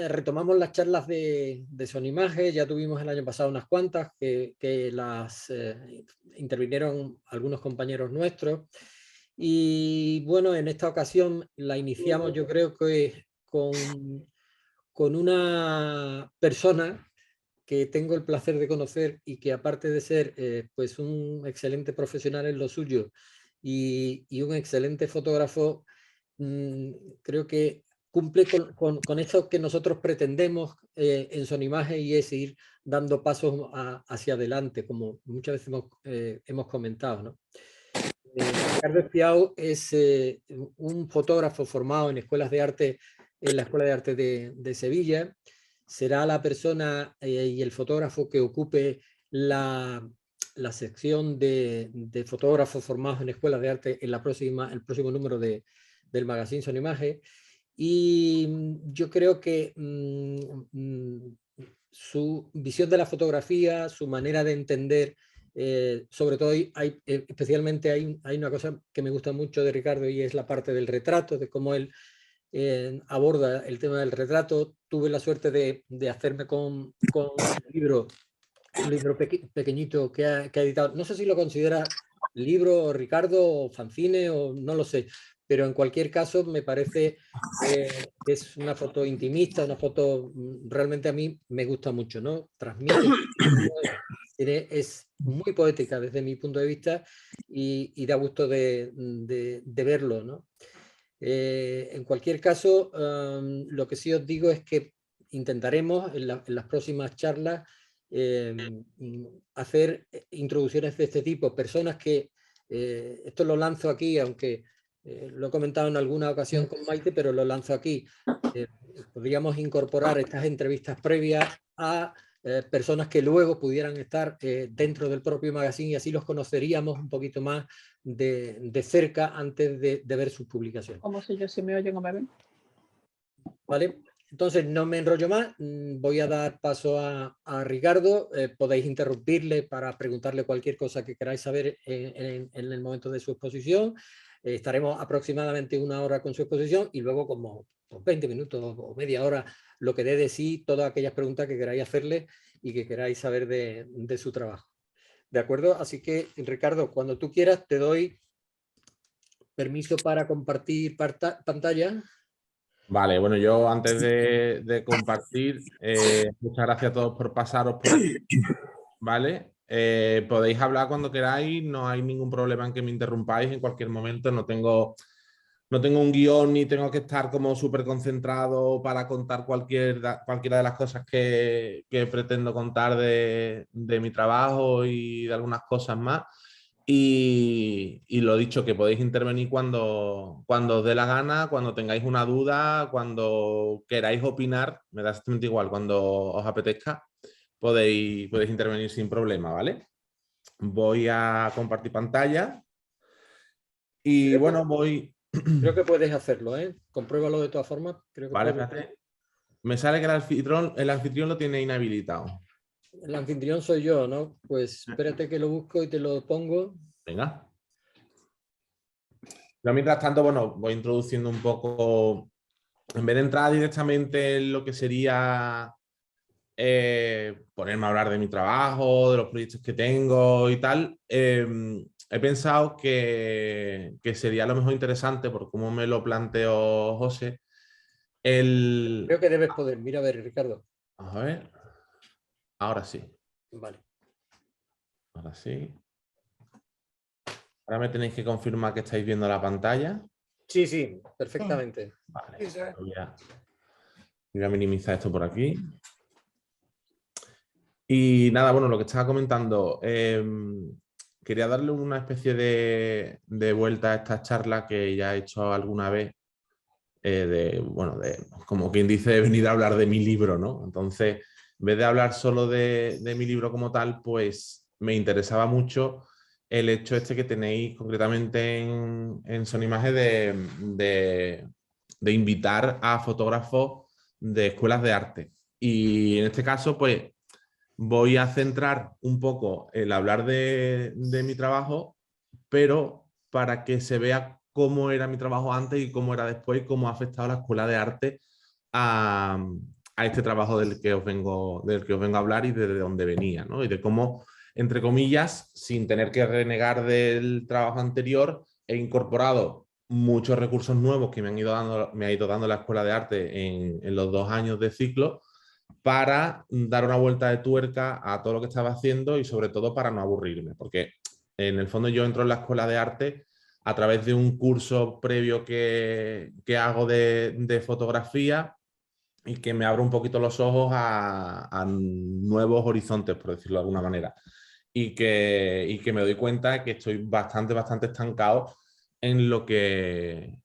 retomamos las charlas de Sonimaje. Ya tuvimos el año pasado unas cuantas que las intervinieron algunos compañeros nuestros. Y bueno, en esta ocasión la iniciamos, yo creo que con una persona que tengo el placer de conocer y que, aparte de ser pues un excelente profesional en lo suyo y un excelente fotógrafo, creo que cumple con eso que nosotros pretendemos en Sonimaje, y es ir dando pasos hacia adelante, como muchas veces hemos comentado, ¿no? Ricardo Espiau es un fotógrafo formado en escuelas de arte, en la Escuela de Arte de Sevilla. Será la persona y el fotógrafo que ocupe la sección de fotógrafos formados en escuelas de arte en el próximo número del magazine Sonimaje. Y yo creo que su visión de la fotografía, su manera de entender, sobre todo especialmente hay una cosa que me gusta mucho de Ricardo, y es la parte del retrato, de cómo él aborda el tema del retrato. Tuve la suerte de hacerme con un libro pequeñito que ha editado. No sé si lo considera libro, Ricardo, o fanzine, o no lo sé, pero en cualquier caso me parece que es una foto intimista, una foto realmente a mí me gusta mucho, ¿no? Transmite muchísimo, es muy poética desde mi punto de vista, y da gusto de verlo, ¿no? En cualquier caso, lo que sí os digo es que intentaremos en las próximas charlas hacer introducciones de este tipo. Personas que, esto lo lanzo aquí, aunque lo he comentado en alguna ocasión con Maite, pero lo lanzo aquí. Podríamos incorporar estas entrevistas previas a personas que luego pudieran estar dentro del propio magazine, y así los conoceríamos un poquito más de cerca antes de ver sus publicaciones. Como si yo, si me oyen o me ven. ¿Vale? Entonces, no me enrollo más, voy a dar paso a Ricardo. Podéis interrumpirle para preguntarle cualquier cosa que queráis saber en el momento de su exposición. Estaremos aproximadamente 1 hora con su exposición, y luego como 20 minutos o media hora, lo que dé de sí, todas aquellas preguntas que queráis hacerle y que queráis saber de su trabajo. ¿De acuerdo? Así que, Ricardo, cuando tú quieras, te doy permiso para compartir pantalla. Vale, bueno, yo antes de compartir, muchas gracias a todos por pasaros por aquí, ¿vale? Podéis hablar cuando queráis, no hay ningún problema en que me interrumpáis en cualquier momento, no tengo un guión ni tengo que estar como súper concentrado para contar cualquiera de las cosas que pretendo contar de mi trabajo y de algunas cosas más. Y lo dicho, que podéis intervenir cuando os dé la gana, cuando tengáis una duda, cuando queráis opinar, me da exactamente igual, cuando os apetezca, podéis intervenir sin problema, ¿vale? Voy a compartir pantalla y bueno, Creo que puedes hacerlo, ¿eh? Compruébalo de todas formas. Creo que Vale, puedes. espérate. Me sale que el anfitrión lo tiene inhabilitado. El anfitrión soy yo, ¿no? Pues espérate que lo busco y te lo pongo. Venga. Yo mientras tanto, bueno, voy introduciendo un poco, en vez de entrar directamente en lo que sería ponerme a hablar de mi trabajo, de los proyectos que tengo y tal, he pensado que sería a lo mejor interesante, por cómo me lo planteó José, Creo que debes poder. Mira, a ver, Ricardo. A ver. Ahora sí. Vale. Ahora sí. Ahora me tenéis que confirmar que estáis viendo la pantalla. Sí, sí, perfectamente. Vale. Voy a minimizar esto por aquí. Y nada, bueno, lo que estaba comentando, quería darle una especie de vuelta a esta charla que ya he hecho alguna vez, como quien dice, de venir a hablar de mi libro, ¿no? Entonces, en vez de hablar solo de mi libro como tal, pues me interesaba mucho el hecho este que tenéis concretamente en Sonimaje de invitar a fotógrafos de escuelas de arte. Y en este caso, pues, voy a centrar un poco el hablar de mi trabajo, pero para que se vea cómo era mi trabajo antes y cómo era después y cómo ha afectado la escuela de arte a a este trabajo del que os vengo a hablar y de dónde venía, ¿no? Y de cómo, entre comillas, sin tener que renegar del trabajo anterior, he incorporado muchos recursos nuevos que me ha ido dando la Escuela de Arte en los 2 años de ciclo, para dar una vuelta de tuerca a todo lo que estaba haciendo y sobre todo para no aburrirme, porque en el fondo yo entro en la Escuela de Arte a través de un curso previo que hago de fotografía y que me abre un poquito los ojos a nuevos horizontes, por decirlo de alguna manera. Y que me doy cuenta que estoy bastante estancado en lo que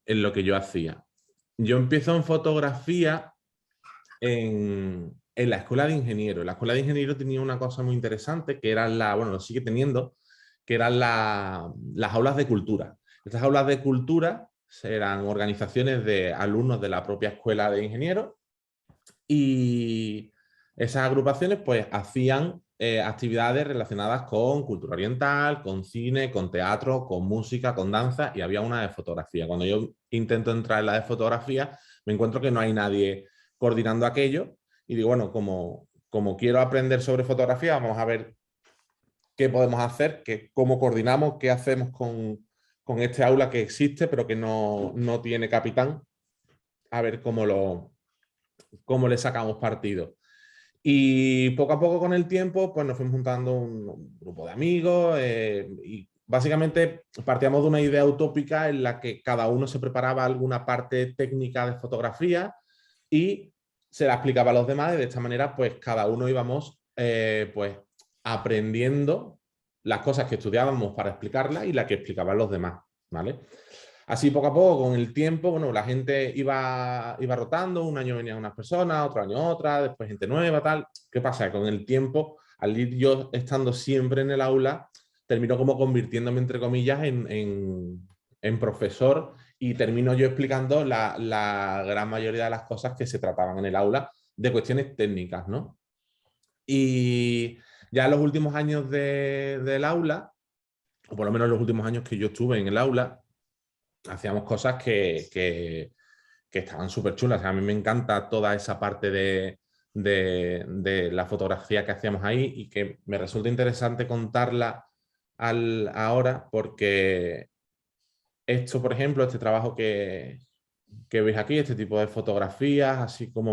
yo hacía. Yo empiezo en fotografía en la escuela de ingeniero. La escuela de ingeniero tenía una cosa muy interesante, que eran bueno, lo sigue teniendo, que eran las aulas de cultura. Estas aulas de cultura eran organizaciones de alumnos de la propia escuela de ingenieros, y esas agrupaciones pues hacían actividades relacionadas con cultura oriental, con cine, con teatro, con música, con danza, y había una de fotografía. Cuando yo intento entrar en la de fotografía, me encuentro que no hay nadie coordinando aquello, y digo, bueno, como quiero aprender sobre fotografía, vamos a ver qué podemos hacer, cómo coordinamos, qué hacemos con este aula que existe pero que no tiene capitán, a ver cómo le sacamos partido. Y poco a poco con el tiempo, pues nos fuimos juntando un grupo de amigos, y básicamente partíamos de una idea utópica en la que cada uno se preparaba alguna parte técnica de fotografía y se la explicaba a los demás, y de esta manera pues cada uno íbamos pues aprendiendo las cosas que estudiábamos para explicarlas y las que explicaban los demás, ¿vale? Así poco a poco, con el tiempo, bueno, la gente iba rotando, un año venían unas personas, otro año otras, después gente nueva, tal. ¿Qué pasa? Con el tiempo, al ir yo estando siempre en el aula, termino como convirtiéndome, entre comillas, en profesor, y termino yo explicando la gran mayoría de las cosas que se trataban en el aula, de cuestiones técnicas, ¿no? Y ya en los últimos años del aula, o por lo menos los últimos años que yo estuve en el aula, hacíamos cosas que estaban súper chulas. O sea, a mí me encanta toda esa parte de la fotografía que hacíamos ahí, y que me resulta interesante contarla ahora, porque esto, por ejemplo, este trabajo que veis aquí, este tipo de fotografías, así como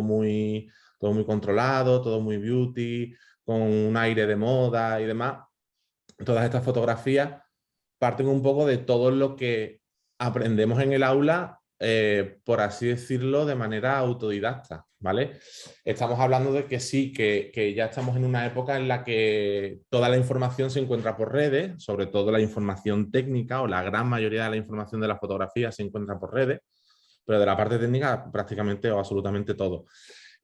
todo muy controlado, todo muy beauty, con un aire de moda y demás, todas estas fotografías parten un poco de todo lo que aprendemos en el aula, por así decirlo, de manera autodidacta, ¿vale? Estamos hablando de que sí, que ya estamos en una época en la que toda la información se encuentra por redes, sobre todo la información técnica, o la gran mayoría de la información de la fotografía se encuentra por redes, pero de la parte técnica prácticamente o absolutamente todo.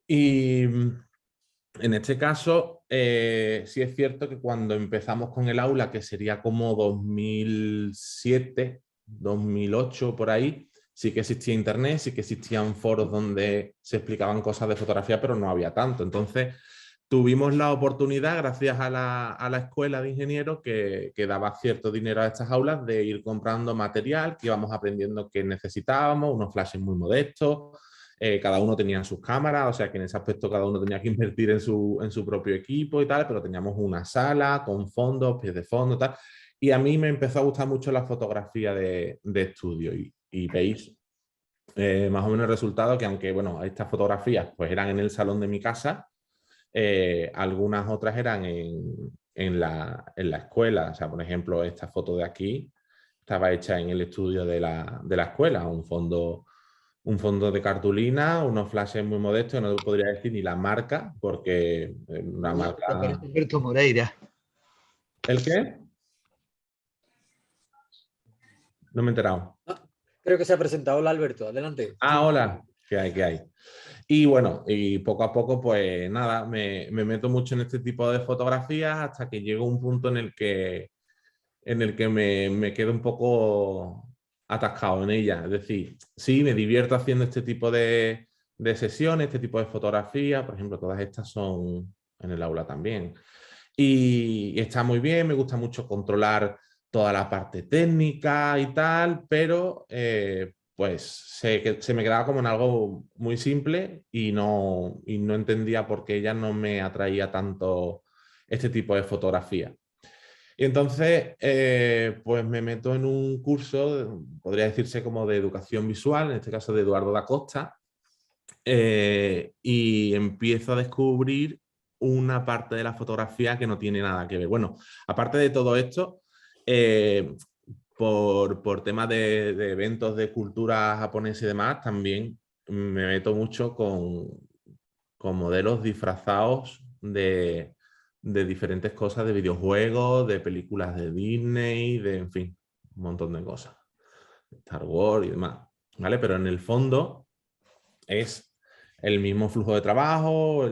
Y en este caso, sí es cierto que cuando empezamos con el aula, que sería como 2007, 2008, por ahí, sí que existía internet, sí que existían foros donde se explicaban cosas de fotografía, pero no había tanto. Entonces, tuvimos la oportunidad, gracias a la escuela de ingenieros, que daba cierto dinero a estas aulas, de ir comprando material, que íbamos aprendiendo que necesitábamos, unos flashes muy modestos. Cada uno tenía sus cámaras, o sea que en ese aspecto cada uno tenía que invertir en su propio equipo y tal, pero teníamos una sala con fondos, pies de fondo y tal. Y a mí me empezó a gustar mucho la fotografía de estudio, y veis más o menos el resultado, que aunque, bueno, estas fotografías pues eran en el salón de mi casa, algunas otras eran en la escuela. O sea, por ejemplo, esta foto de aquí estaba hecha en el estudio de la escuela, un fondo de cartulina, unos flashes muy modestos, no podría decir ni la marca, porque una marca... Alberto Moreira. ¿El qué? No me he enterado. Creo que se ha presentado. Hola, Alberto, adelante. Ah, hola. ¿Qué hay? ¿Qué hay? Y bueno, y poco a poco, pues nada, me meto mucho en este tipo de fotografías, hasta que llego a un punto en el que me quedo un poco atascado en ella. Es decir, sí, me divierto haciendo este tipo de sesiones, este tipo de fotografías. Por ejemplo, todas estas son en el aula también. Y está muy bien, me gusta mucho controlar toda la parte técnica y tal, pero pues se me quedaba como en algo muy simple y no entendía por qué ella no me atraía tanto este tipo de fotografía. Y entonces, pues me meto en un curso, podría decirse como de educación visual, en este caso de Eduardo da Costa, y empiezo a descubrir una parte de la fotografía que no tiene nada que ver. Bueno, aparte de todo esto, por temas de eventos de cultura japonesa y demás, también me meto mucho con modelos disfrazados de diferentes cosas, de videojuegos, de películas de Disney, en fin, un montón de cosas. Star Wars y demás, ¿vale? Pero en el fondo es el mismo flujo de trabajo,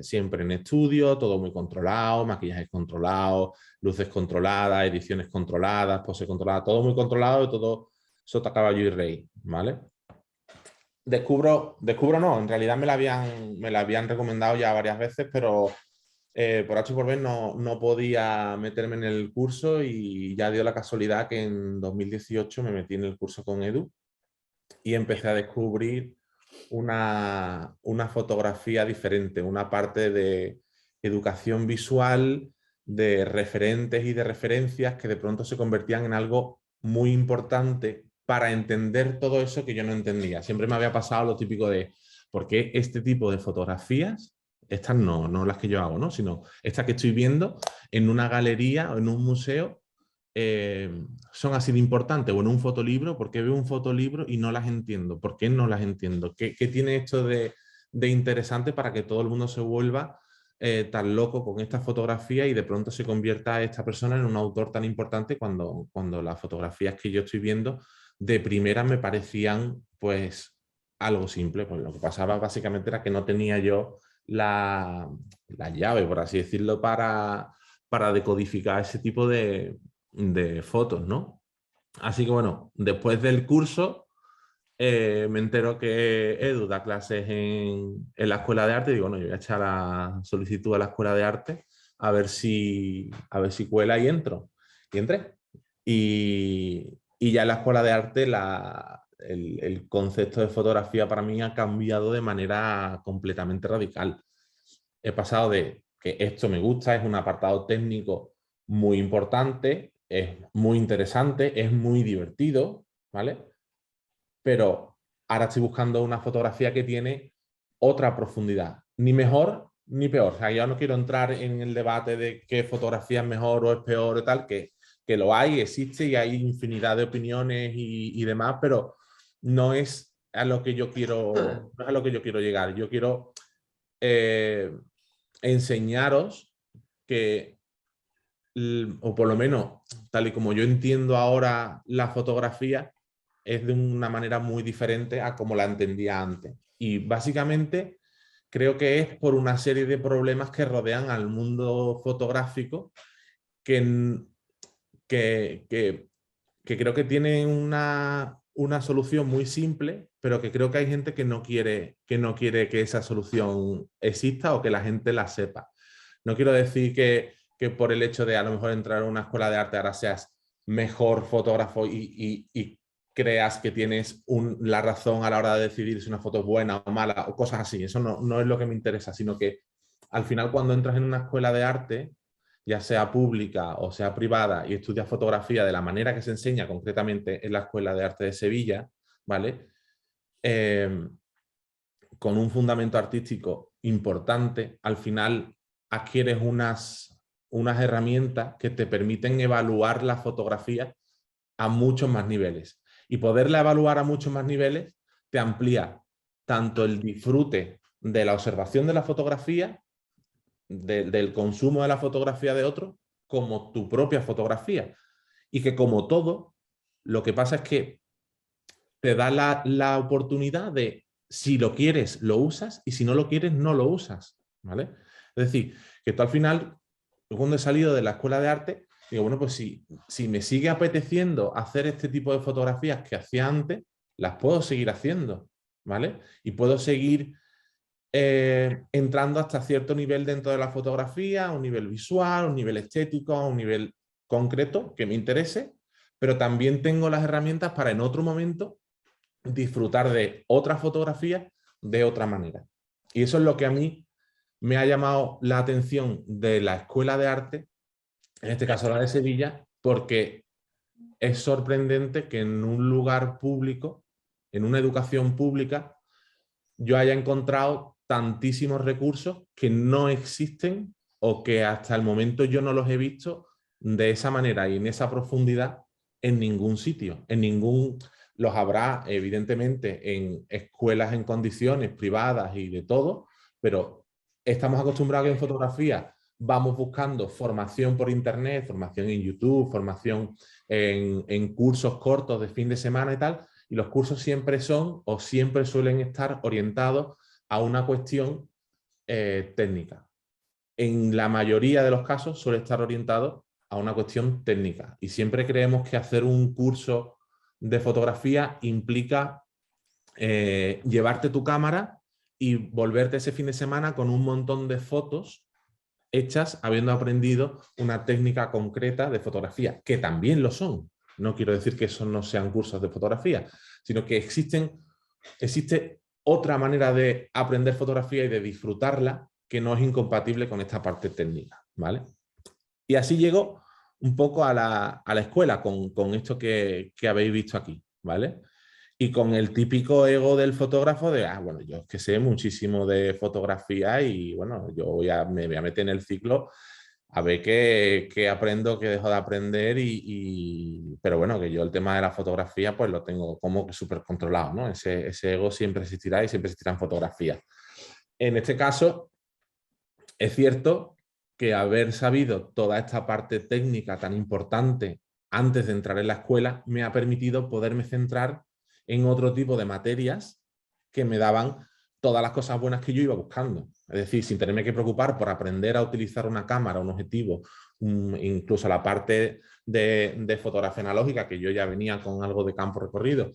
siempre en estudio, todo muy controlado, maquillajes controlados, luces controladas, ediciones controladas, pose controlada, todo muy controlado y todo sota, caballo y rey, ¿vale? Descubro no, en realidad me la habían recomendado ya varias veces, pero por H y por B no podía meterme en el curso y ya dio la casualidad que en 2018 me metí en el curso con Edu y empecé a descubrir una fotografía diferente, una parte de educación visual, de referentes y de referencias que de pronto se convertían en algo muy importante para entender todo eso que yo no entendía. Siempre me había pasado lo típico de, ¿por qué este tipo de fotografías, estas no las que yo hago, ¿no? Sino estas que estoy viendo en una galería o en un museo, son así de importantes, o en un fotolibro? ¿Por qué veo un fotolibro y no las entiendo? ¿Por qué no las entiendo? ¿Qué tiene esto de interesante para que todo el mundo se vuelva tan loco con esta fotografía y de pronto se convierta esta persona en un autor tan importante cuando las fotografías que yo estoy viendo de primera me parecían pues algo simple? Pues lo que pasaba básicamente era que no tenía yo la llave, por así decirlo, para decodificar ese tipo de fotos, ¿no? Así que bueno, después del curso me entero que Edu da clases en la Escuela de Arte y digo, no, yo voy a echar la solicitud a la Escuela de Arte a ver si cuela y entro. Y entré. Y ya en la Escuela de Arte el concepto de fotografía para mí ha cambiado de manera completamente radical. He pasado de que esto me gusta, es un apartado técnico muy importante, es muy interesante, es muy divertido, ¿vale? Pero ahora estoy buscando una fotografía que tiene otra profundidad, ni mejor ni peor. O sea, yo no quiero entrar en el debate de qué fotografía es mejor o es peor o tal, que lo hay, existe y hay infinidad de opiniones y demás, pero no es a lo que yo quiero, no es a lo que yo quiero llegar. Yo quiero enseñaros que, o por lo menos tal y como yo entiendo ahora la fotografía, es de una manera muy diferente a como la entendía antes. Y básicamente creo que es por una serie de problemas que rodean al mundo fotográfico que, que creo que tienen una solución muy simple, pero que creo que hay gente que no quiere que esa solución exista o que la gente la sepa. No quiero decir que por el hecho de a lo mejor entrar a una escuela de arte ahora seas mejor fotógrafo y creas que tienes la razón a la hora de decidir si una foto es buena o mala o cosas así. Eso no es lo que me interesa, sino que al final cuando entras en una escuela de arte, ya sea pública o sea privada, y estudias fotografía de la manera que se enseña concretamente en la Escuela de Arte de Sevilla, ¿vale? Con un fundamento artístico importante, al final adquieres unas herramientas que te permiten evaluar la fotografía a muchos más niveles. Y poderla evaluar a muchos más niveles te amplía tanto el disfrute de la observación de la fotografía, del consumo de la fotografía de otros, como tu propia fotografía. Y que como todo, lo que pasa es que te da la oportunidad de, si lo quieres, lo usas, y si no lo quieres, no lo usas, ¿vale? Es decir, que tú al final, cuando he salido de la escuela de arte, digo, bueno, pues si me sigue apeteciendo hacer este tipo de fotografías que hacía antes, las puedo seguir haciendo, ¿vale? Y puedo seguir entrando hasta cierto nivel dentro de la fotografía, un nivel visual, un nivel estético, un nivel concreto que me interese, pero también tengo las herramientas para en otro momento disfrutar de otra fotografía de otra manera. Y eso es lo que a mí me ha llamado la atención de la Escuela de Arte, en este caso la de Sevilla, porque es sorprendente que en un lugar público, en una educación pública, yo haya encontrado tantísimos recursos que no existen o que hasta el momento yo no los he visto de esa manera y en esa profundidad en ningún sitio, en ningún... Los habrá, evidentemente, en escuelas en condiciones privadas y de todo, pero estamos acostumbrados que en fotografía vamos buscando formación por internet, formación en YouTube, formación en cursos cortos de fin de semana y tal, y los cursos siempre son o siempre suelen estar orientados a una cuestión técnica. En la mayoría de los casos suele estar orientado a una cuestión técnica y siempre creemos que hacer un curso de fotografía implica llevarte tu cámara y volverte ese fin de semana con un montón de fotos hechas habiendo aprendido una técnica concreta de fotografía, que también lo son. No quiero decir que esos no sean cursos de fotografía, sino que existe otra manera de aprender fotografía y de disfrutarla que no es incompatible con esta parte técnica, ¿vale? Y así llego un poco a la escuela con esto que habéis visto aquí, ¿vale? Y con el típico ego del fotógrafo de, bueno, yo es que sé muchísimo de fotografía y bueno, me voy a meter en el ciclo a ver qué aprendo, qué dejo de aprender pero bueno, que yo el tema de la fotografía pues lo tengo como que súper controlado, ¿no? Ese ego siempre existirá y siempre existirá en fotografía. En este caso, es cierto que haber sabido toda esta parte técnica tan importante antes de entrar en la escuela me ha permitido poderme centrar en otro tipo de materias que me daban todas las cosas buenas que yo iba buscando. Es decir, sin tenerme que preocupar por aprender a utilizar una cámara, un objetivo, incluso la parte de fotografía analógica, que yo ya venía con algo de campo recorrido,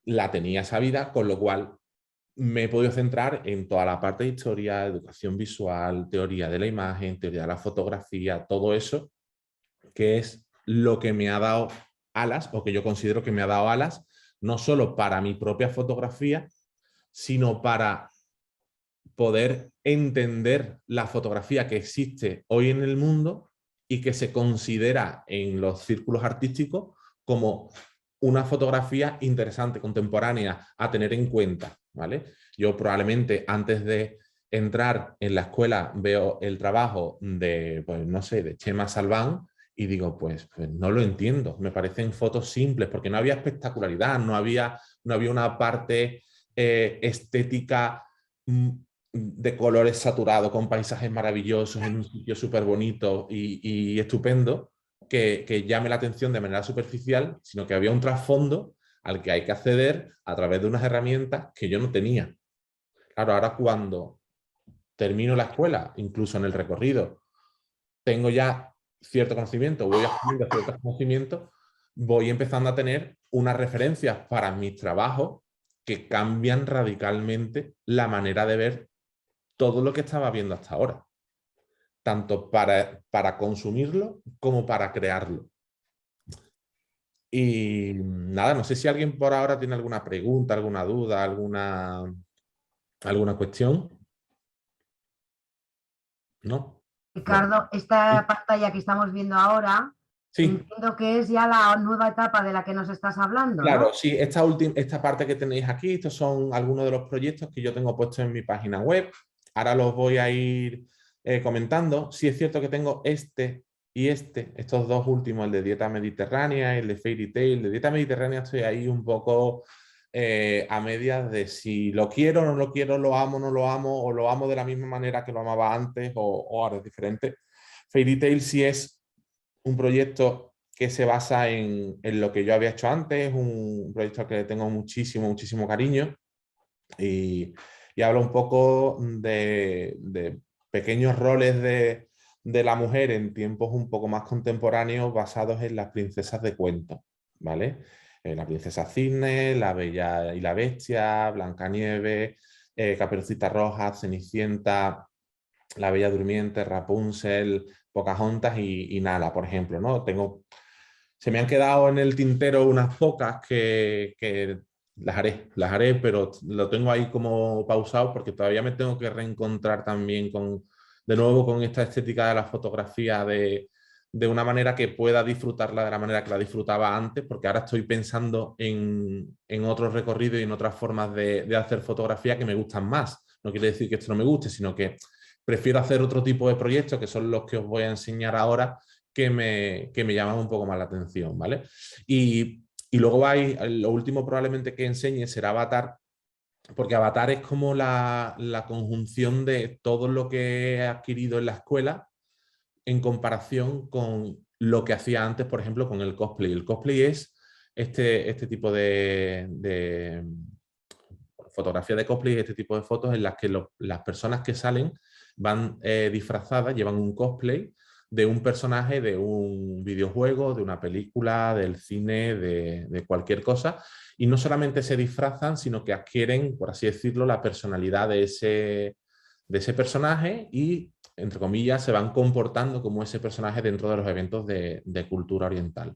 la tenía sabida, con lo cual me he podido centrar en toda la parte de historia, educación visual, teoría de la imagen, teoría de la fotografía, todo eso, que es lo que me ha dado alas, o que yo considero que me ha dado alas, no solo para mi propia fotografía, sino para poder entender la fotografía que existe hoy en el mundo y que se considera en los círculos artísticos como una fotografía interesante, contemporánea, a tener en cuenta, ¿vale? Yo probablemente antes de entrar en la escuela veo el trabajo de, pues no sé, de Chema Salván y digo, pues no lo entiendo, me parecen fotos simples porque no había espectacularidad, no había una parte estética de colores saturados, con paisajes maravillosos, en un sitio súper bonito y estupendo, que llame la atención de manera superficial, sino que había un trasfondo al que hay que acceder a través de unas herramientas que yo no tenía. Claro, ahora cuando termino la escuela, incluso en el recorrido, tengo ya cierto conocimiento, voy adquiriendo ciertos conocimientos, voy empezando a tener unas referencias para mis trabajos que cambian radicalmente la manera de ver todo lo que estaba viendo hasta ahora, tanto para consumirlo como para crearlo. Y nada, no sé si alguien por ahora tiene alguna pregunta, alguna duda, alguna cuestión. ¿No? Ricardo, esta pantalla que estamos viendo ahora, Sí. entiendo que es ya la nueva etapa de la que nos estás hablando, Claro, ¿no? sí, esta parte que tenéis aquí, estos son algunos de los proyectos que yo tengo puestos en mi página web. Ahora los voy a ir comentando. Sí es cierto que tengo estos dos últimos, el de dieta mediterránea y el de Fairy Tail. De dieta mediterránea estoy ahí un poco a medias de si lo quiero o no lo quiero, lo amo o no lo amo, o lo amo de la misma manera que lo amaba antes o ahora es diferente. Fairy Tail sí es un proyecto que se basa en lo que yo había hecho antes, un proyecto al que le tengo muchísimo cariño y habla un poco de pequeños roles de la mujer en tiempos un poco más contemporáneos basados en las princesas de cuento, ¿vale? La princesa Cisne, la Bella y la Bestia, Blancanieves, Caperucita Roja, Cenicienta, la Bella Durmiente, Rapunzel, Pocahontas y Nala, por ejemplo, ¿no? Se me han quedado en el tintero unas pocas que las haré, pero lo tengo ahí como pausado porque todavía me tengo que reencontrar también de nuevo con esta estética de la fotografía de una manera que pueda disfrutarla de la manera que la disfrutaba antes, porque ahora estoy pensando en otros recorridos y en otras formas de hacer fotografía que me gustan más. No quiere decir que esto no me guste, sino que prefiero hacer otro tipo de proyectos, que son los que os voy a enseñar ahora, que me llaman un poco más la atención, ¿vale? Y luego lo último probablemente que enseñe será Avatar, porque Avatar es como la conjunción de todo lo que he adquirido en la escuela en comparación con lo que hacía antes, por ejemplo, con el cosplay. El cosplay es este tipo de fotografía de cosplay, este tipo de fotos en las que las personas que salen van disfrazadas, llevan un cosplay de un personaje de un videojuego, de una película, del cine, de cualquier cosa, y no solamente se disfrazan, sino que adquieren, por así decirlo, la personalidad de ese personaje y, entre comillas, se van comportando como ese personaje dentro de los eventos de cultura oriental,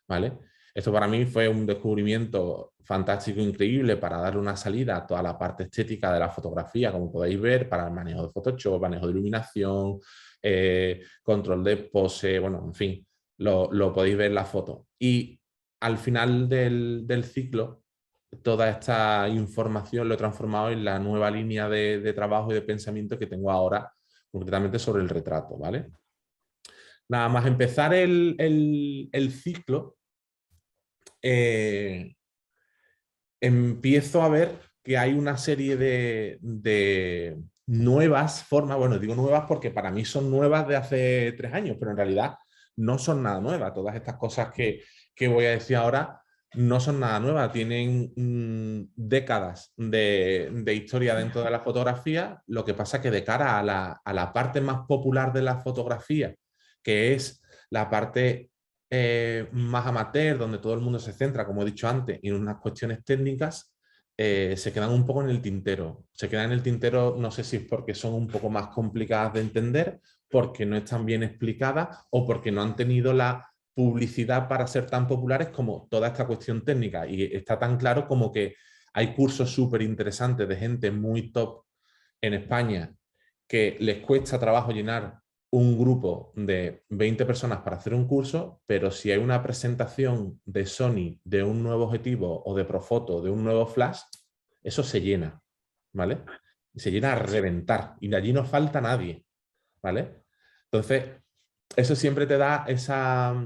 ¿vale? Esto para mí fue un descubrimiento fantástico, increíble, para darle una salida a toda la parte estética de la fotografía, como podéis ver, para el manejo de Photoshop, manejo de iluminación, control de pose, bueno, en fin, lo podéis ver en la foto. Y al final del ciclo, toda esta información lo he transformado en la nueva línea de trabajo y de pensamiento que tengo ahora, concretamente sobre el retrato, ¿vale? Nada más empezar el ciclo, empiezo a ver que hay una serie de nuevas formas, bueno, digo nuevas porque para mí son nuevas de hace 3 años, pero en realidad no son nada nuevas. Todas estas cosas que voy a decir ahora no son nada nuevas, tienen décadas de historia dentro de la fotografía. Lo que pasa que de cara a la parte más popular de la fotografía, que es la parte más amateur, donde todo el mundo se centra, como he dicho antes, en unas cuestiones técnicas, se quedan un poco en el tintero. Se quedan en el tintero, no sé si es porque son un poco más complicadas de entender, porque no están bien explicadas o porque no han tenido la publicidad para ser tan populares como toda esta cuestión técnica. Y está tan claro como que hay cursos súper interesantes de gente muy top en España que les cuesta trabajo llenar un grupo de 20 personas para hacer un curso, pero si hay una presentación de Sony de un nuevo objetivo o de Profoto de un nuevo flash, eso se llena, ¿vale? Se llena a reventar y de allí no falta nadie, ¿vale? Entonces, eso siempre te da esa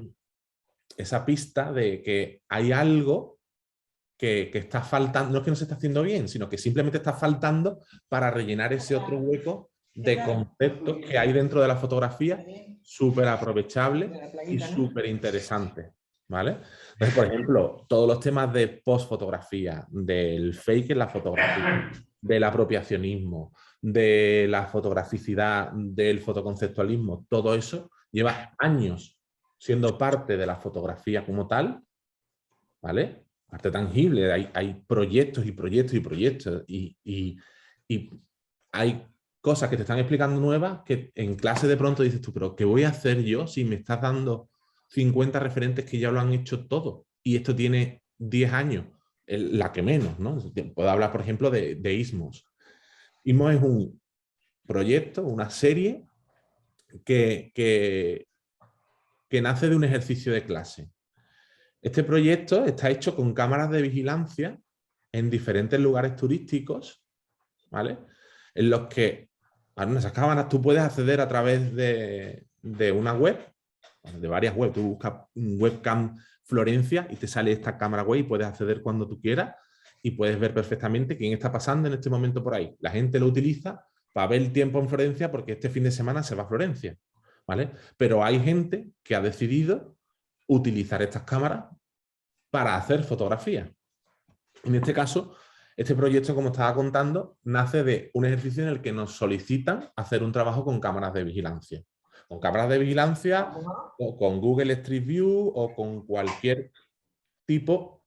pista de que hay algo que está faltando, no es que no se está haciendo bien, sino que simplemente está faltando para rellenar ese otro hueco de conceptos que hay dentro de la fotografía, súper aprovechable y súper interesante, ¿vale? Entonces, por ejemplo, todos los temas de postfotografía, del fake en la fotografía, del apropiacionismo, de la fotograficidad, del fotoconceptualismo, todo eso lleva años siendo parte de la fotografía como tal, ¿vale? Parte tangible, hay proyectos y proyectos y proyectos y hay cosas que te están explicando nuevas que en clase de pronto dices tú, pero ¿qué voy a hacer yo si me estás dando 50 referentes que ya lo han hecho todo? Y esto tiene 10 años, la que menos, ¿no? Puedo hablar, por ejemplo, de Ismos. Ismos es un proyecto, una serie que nace de un ejercicio de clase. Este proyecto está hecho con cámaras de vigilancia en diferentes lugares turísticos, ¿vale? En los que a esas cámaras tú puedes acceder a través de una web, de varias webs. Tú buscas webcam Florencia y te sale esta cámara web y puedes acceder cuando tú quieras y puedes ver perfectamente quién está pasando en este momento por ahí. La gente lo utiliza para ver el tiempo en Florencia porque este fin de semana se va a Florencia, ¿vale? Pero hay gente que ha decidido utilizar estas cámaras para hacer fotografía. En este caso, este proyecto, como estaba contando, nace de un ejercicio en el que nos solicitan hacer un trabajo con cámaras de vigilancia. Con cámaras de vigilancia o con Google Street View o con cualquier tipo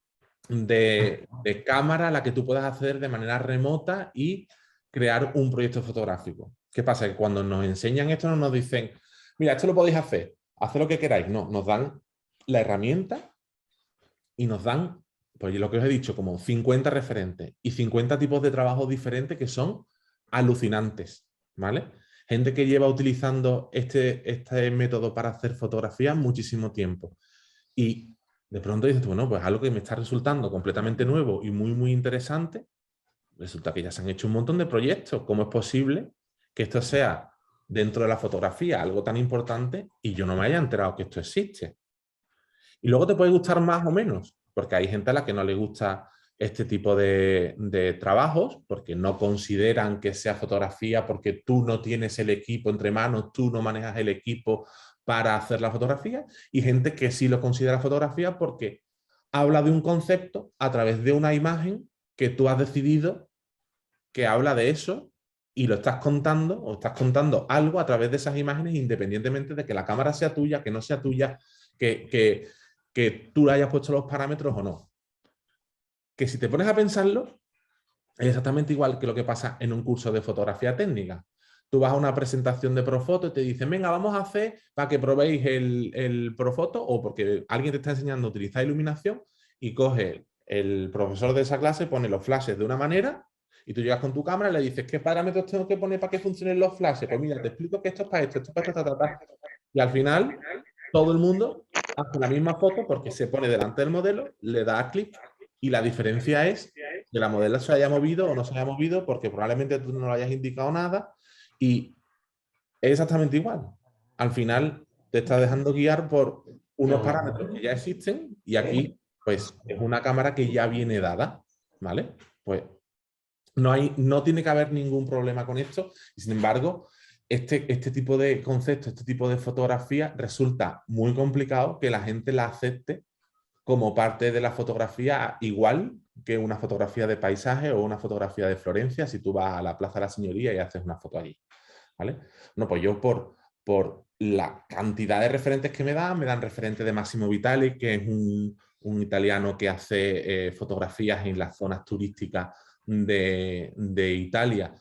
de cámara a la que tú puedas acceder de manera remota y crear un proyecto fotográfico. ¿Qué pasa? Que cuando nos enseñan esto no nos dicen, mira, esto lo podéis hacer, haz lo que queráis. No, nos dan la herramienta y nos dan pues lo que os he dicho, como 50 referentes y 50 tipos de trabajos diferentes que son alucinantes, ¿vale? Gente que lleva utilizando este método para hacer fotografías muchísimo tiempo. Y de pronto dices, bueno, pues algo que me está resultando completamente nuevo y muy, muy interesante, resulta que ya se han hecho un montón de proyectos. ¿Cómo es posible que esto sea dentro de la fotografía algo tan importante y yo no me haya enterado que esto existe? Y luego te puede gustar más o menos, porque hay gente a la que no le gusta este tipo de trabajos, porque no consideran que sea fotografía, porque tú no tienes el equipo entre manos, tú no manejas el equipo para hacer la fotografía, y gente que sí lo considera fotografía porque habla de un concepto a través de una imagen que tú has decidido que habla de eso y lo estás contando o estás contando algo a través de esas imágenes independientemente de que la cámara sea tuya, que no sea tuya, que tú le hayas puesto los parámetros o no. Que si te pones a pensarlo, es exactamente igual que lo que pasa en un curso de fotografía técnica. Tú vas a una presentación de Profoto y te dicen, venga, vamos a hacer para que probéis el Profoto, o porque alguien te está enseñando a utilizar iluminación y coge el profesor de esa clase, pone los flashes de una manera y tú llegas con tu cámara y le dices, ¿qué parámetros tengo que poner para que funcionen los flashes? Pues mira, te explico que esto es para esto es para esto, Y al final, todo el mundo hace la misma foto porque se pone delante del modelo, le da clic y la diferencia es que la modelo se haya movido o no se haya movido porque probablemente tú no le hayas indicado nada y es exactamente igual. Al final te estás dejando guiar por unos parámetros que ya existen y aquí pues es una cámara que ya viene dada, ¿vale? Pues no tiene que haber ningún problema con esto y sin embargo este tipo de concepto, este tipo de fotografía resulta muy complicado que la gente la acepte como parte de la fotografía, igual que una fotografía de paisaje o una fotografía de Florencia, si tú vas a la Plaza de la Signoria y haces una foto allí, ¿vale? No, pues yo por la cantidad de referentes que me dan referentes de Massimo Vitali, que es un italiano que hace fotografías en las zonas turísticas de Italia,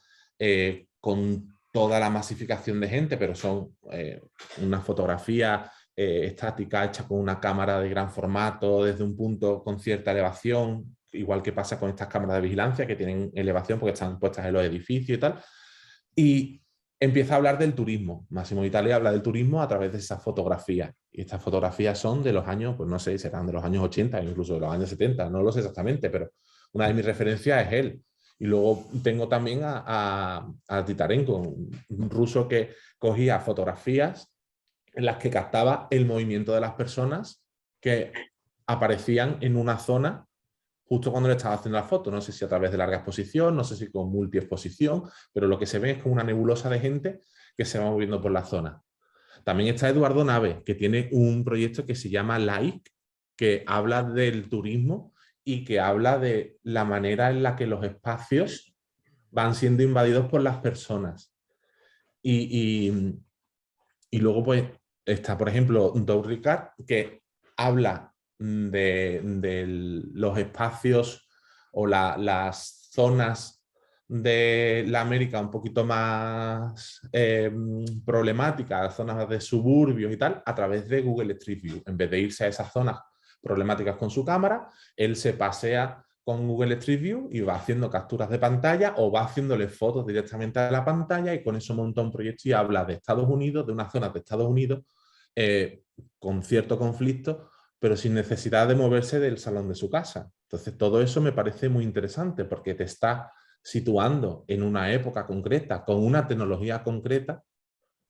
con toda la masificación de gente, pero son una fotografía estática hecha con una cámara de gran formato desde un punto con cierta elevación, igual que pasa con estas cámaras de vigilancia que tienen elevación porque están puestas en los edificios y tal. Y empieza a hablar del turismo. Massimo Vitali habla del turismo a través de esas fotografías. Y estas fotografías son de los años, pues no sé, serán de los años 80, incluso de los años 70, no lo sé exactamente, pero una de mis referencias es él. Y luego tengo también a Titarenko, un ruso que cogía fotografías en las que captaba el movimiento de las personas que aparecían en una zona justo cuando le estaba haciendo la foto. No sé si a través de larga exposición, no sé si con multiexposición, pero lo que se ve es como una nebulosa de gente que se va moviendo por la zona. También está Eduardo Nave, que tiene un proyecto que se llama Like, que habla del turismo y que habla de la manera en la que los espacios van siendo invadidos por las personas. Y luego pues está, por ejemplo, Doug Ricard, que habla de los espacios o las zonas de la América un poquito más problemáticas, zonas de suburbios y tal, a través de Google Street View. En vez de irse a esas zonas problemáticas con su cámara, él se pasea con Google Street View y va haciendo capturas de pantalla o va haciéndole fotos directamente a la pantalla y con eso monta un proyecto y habla de Estados Unidos, de unas zonas de Estados Unidos con cierto conflicto, pero sin necesidad de moverse del salón de su casa. Entonces todo eso me parece muy interesante porque te está situando en una época concreta, con una tecnología concreta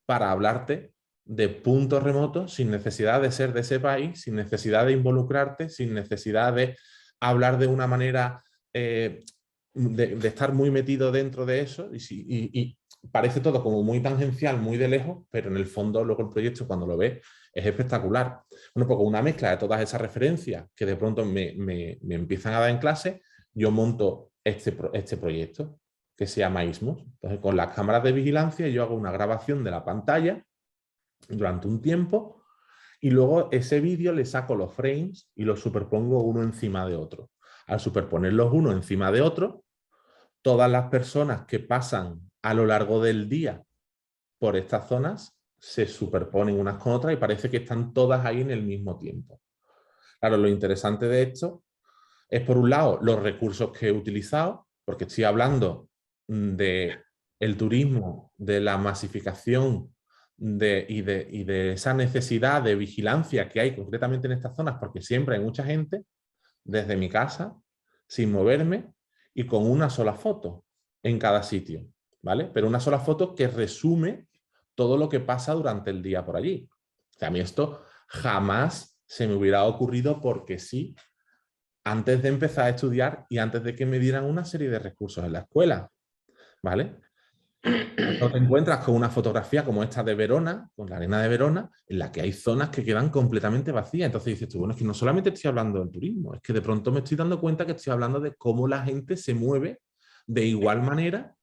para hablarte de puntos remotos sin necesidad de ser de ese país, sin necesidad de involucrarte, sin necesidad de hablar de una manera de estar muy metido dentro de eso y parece todo como muy tangencial, muy de lejos, pero en el fondo luego el proyecto cuando lo ves es espectacular. Bueno, pues con una mezcla de todas esas referencias que de pronto me empiezan a dar en clase, yo monto este proyecto que se llama Ismos. Entonces, con las cámaras de vigilancia yo hago una grabación de la pantalla durante un tiempo y luego ese vídeo le saco los frames y los superpongo uno encima de otro. Al superponerlos uno encima de otro, todas las personas que pasan a lo largo del día por estas zonas se superponen unas con otras y parece que están todas ahí en el mismo tiempo. Claro, lo interesante de esto es, por un lado, los recursos que he utilizado, porque estoy hablando del turismo, de la masificación y de esa necesidad de vigilancia que hay concretamente en estas zonas, porque siempre hay mucha gente desde mi casa, sin moverme y con una sola foto en cada sitio, ¿vale? Pero una sola foto que resume todo lo que pasa durante el día por allí. O sea, a mí esto jamás se me hubiera ocurrido porque sí, antes de empezar a estudiar y antes de que me dieran una serie de recursos en la escuela, ¿vale? No te encuentras con una fotografía como esta de Verona, con la arena de Verona, en la que hay zonas que quedan completamente vacías. Entonces dices tú, bueno, es que no solamente estoy hablando del turismo, es que de pronto me estoy dando cuenta que estoy hablando de cómo la gente se mueve de igual manera,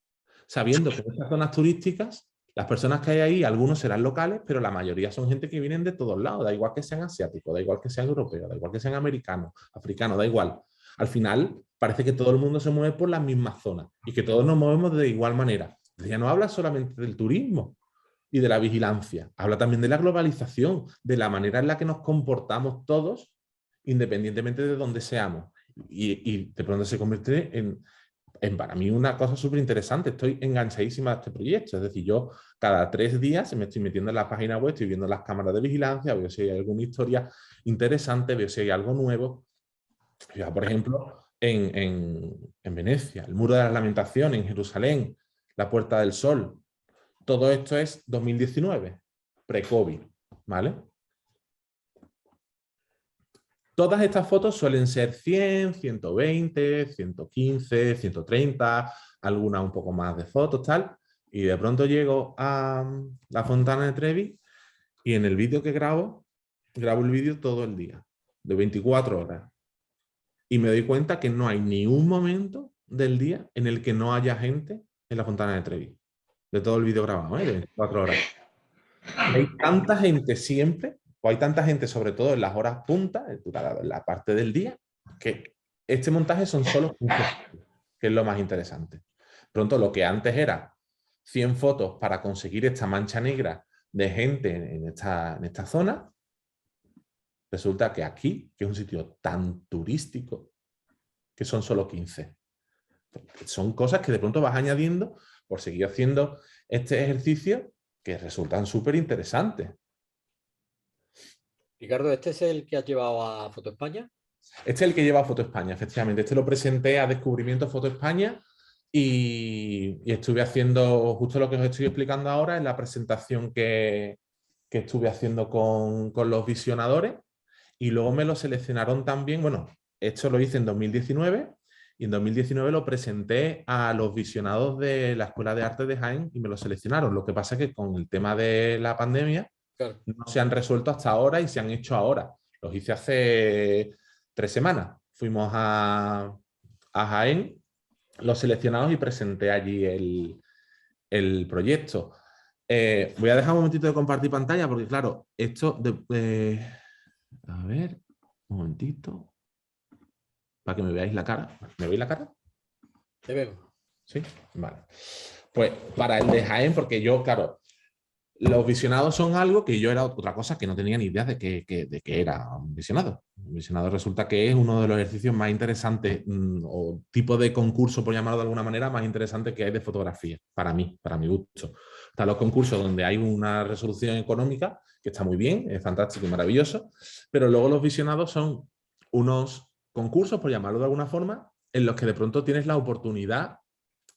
sabiendo que en estas zonas turísticas, las personas que hay ahí, algunos serán locales, pero la mayoría son gente que vienen de todos lados, da igual que sean asiáticos, da igual que sean europeos, da igual que sean americanos, africanos, da igual. Al final, parece que todo el mundo se mueve por las mismas zonas y que todos nos movemos de igual manera. Ya no habla solamente del turismo y de la vigilancia, habla también de la globalización, de la manera en la que nos comportamos todos, independientemente de dónde seamos. Y de pronto se convierte en para mí una cosa súper interesante. Estoy enganchadísima a este proyecto. Es decir, yo cada 3 días me estoy metiendo en la página web, estoy viendo las cámaras de vigilancia, veo si hay alguna historia interesante, veo si hay algo nuevo. Ya, por ejemplo, en Venecia, el Muro de las Lamentaciones, en Jerusalén, la Puerta del Sol. Todo esto es 2019, pre-COVID, ¿vale? Todas estas fotos suelen ser 100, 120, 115, 130, algunas un poco más de fotos, tal. Y de pronto llego a la Fontana de Trevi y en el vídeo que grabo el vídeo todo el día, de 24 horas. Y me doy cuenta que no hay ni un momento del día en el que no haya gente en la Fontana de Trevi. De todo el vídeo grabado, de 24 horas. Hay tanta gente siempre, o hay tanta gente sobre todo en las horas puntas, en la parte del día, que este montaje son solo 15 fotos, que es lo más interesante. Pronto lo que antes era 100 fotos para conseguir esta mancha negra de gente en esta zona, resulta que aquí, que es un sitio tan turístico, que son solo 15. Son cosas que de pronto vas añadiendo por seguir haciendo este ejercicio que resultan súper interesantes. Ricardo, ¿este es el que has llevado a Foto España? Este es el que lleva a Foto España, efectivamente. Este lo presenté a Descubrimiento Foto España y estuve haciendo justo lo que os estoy explicando ahora en la presentación que estuve haciendo con los visionadores, y luego me lo seleccionaron también. Bueno, esto lo hice en 2019 y en 2019 lo presenté a los visionados de la Escuela de Arte de Jaén y me lo seleccionaron. Lo que pasa es que con el tema de la pandemia, claro, no se han resuelto hasta ahora y se han hecho ahora. Los hice hace 3 semanas. Fuimos a Jaén, los seleccionados, y presenté allí el proyecto. Voy a dejar un momentito de compartir pantalla porque, claro, esto... a ver, un momentito. Para que me veáis la cara. ¿Me veis la cara? Te veo. ¿Sí? Vale. Pues para el de Jaén, porque yo, claro, los visionados son algo que yo era otra cosa que no tenía ni idea de que era un visionado. Un visionado resulta que es uno de los ejercicios más interesantes o tipo de concurso, por llamarlo de alguna manera, más interesante que hay de fotografía, para mí, para mi gusto. Están los concursos donde hay una resolución económica, que está muy bien, es fantástico y maravilloso, pero luego los visionados son unos concursos, por llamarlo de alguna forma, en los que de pronto tienes la oportunidad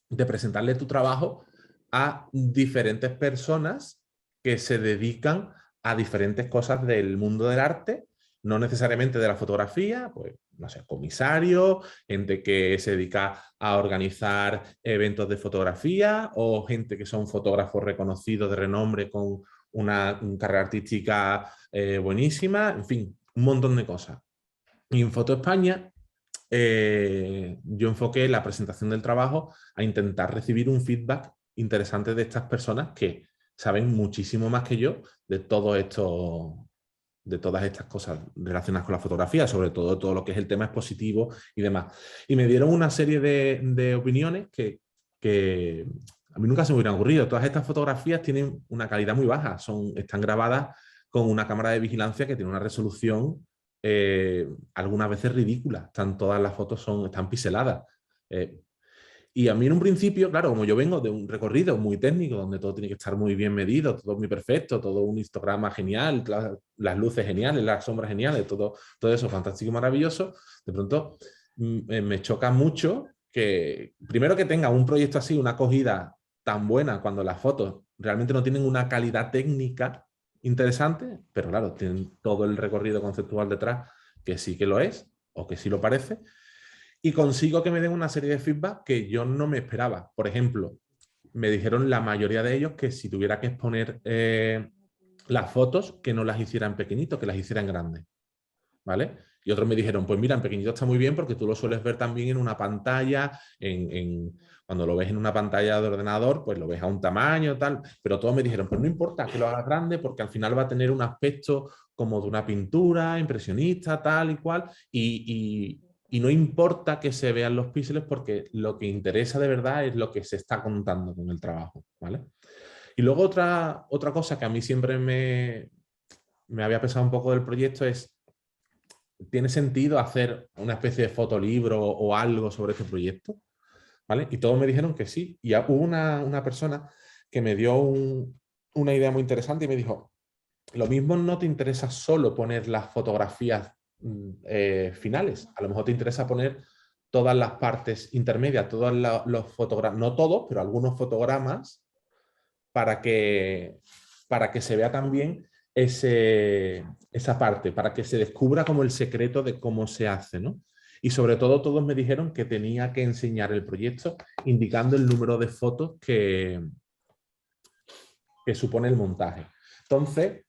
de presentarle tu trabajo a diferentes personas que se dedican a diferentes cosas del mundo del arte, no necesariamente de la fotografía, pues, no sé, comisarios, gente que se dedica a organizar eventos de fotografía o gente que son fotógrafos reconocidos de renombre con una carrera artística buenísima, en fin, un montón de cosas. Y en Foto España yo enfoqué la presentación del trabajo a intentar recibir un feedback interesante de estas personas que saben muchísimo más que yo de todo esto, de todas estas cosas relacionadas con la fotografía, sobre todo lo que es el tema expositivo y demás. Y me dieron una serie de opiniones que a mí nunca se me hubieran ocurrido. Todas estas fotografías tienen una calidad muy baja, están grabadas con una cámara de vigilancia que tiene una resolución algunas veces ridículas. Todas las fotos están pixeladas. Y a mí en un principio, claro, como yo vengo de un recorrido muy técnico, donde todo tiene que estar muy bien medido, todo muy perfecto, todo un histograma genial, las luces geniales, las sombras geniales, todo eso fantástico y maravilloso, de pronto me choca mucho que, primero, que tenga un proyecto así, una acogida tan buena cuando las fotos realmente no tienen una calidad técnica interesante, pero claro, tienen todo el recorrido conceptual detrás que sí que lo es, o que sí lo parece, y consigo que me den una serie de feedback que yo no me esperaba. Por ejemplo, me dijeron la mayoría de ellos que si tuviera que exponer las fotos, que no las hicieran pequeñitos, que las hicieran grandes, ¿vale? Y otros me dijeron, pues mira, en pequeñito está muy bien porque tú lo sueles ver también en una pantalla, cuando lo ves en una pantalla de ordenador, pues lo ves a un tamaño, tal, pero todos me dijeron, pues no importa que lo hagas grande porque al final va a tener un aspecto como de una pintura impresionista, tal y cual, y no importa que se vean los píxeles porque lo que interesa de verdad es lo que se está contando con el trabajo, ¿vale? Y luego otra cosa que a mí siempre me había pesado un poco del proyecto es, ¿tiene sentido hacer una especie de fotolibro o algo sobre este proyecto? ¿Vale? Y todos me dijeron que sí. Y hubo una persona que me dio una idea muy interesante y me dijo, lo mismo no te interesa solo poner las fotografías finales, a lo mejor te interesa poner todas las partes intermedias, todos los fotogramas, no todos, pero algunos fotogramas para que se vea también esa parte, para que se descubra como el secreto de cómo se hace, ¿no? Y sobre todo todos me dijeron que tenía que enseñar el proyecto indicando el número de fotos que supone el montaje. Entonces,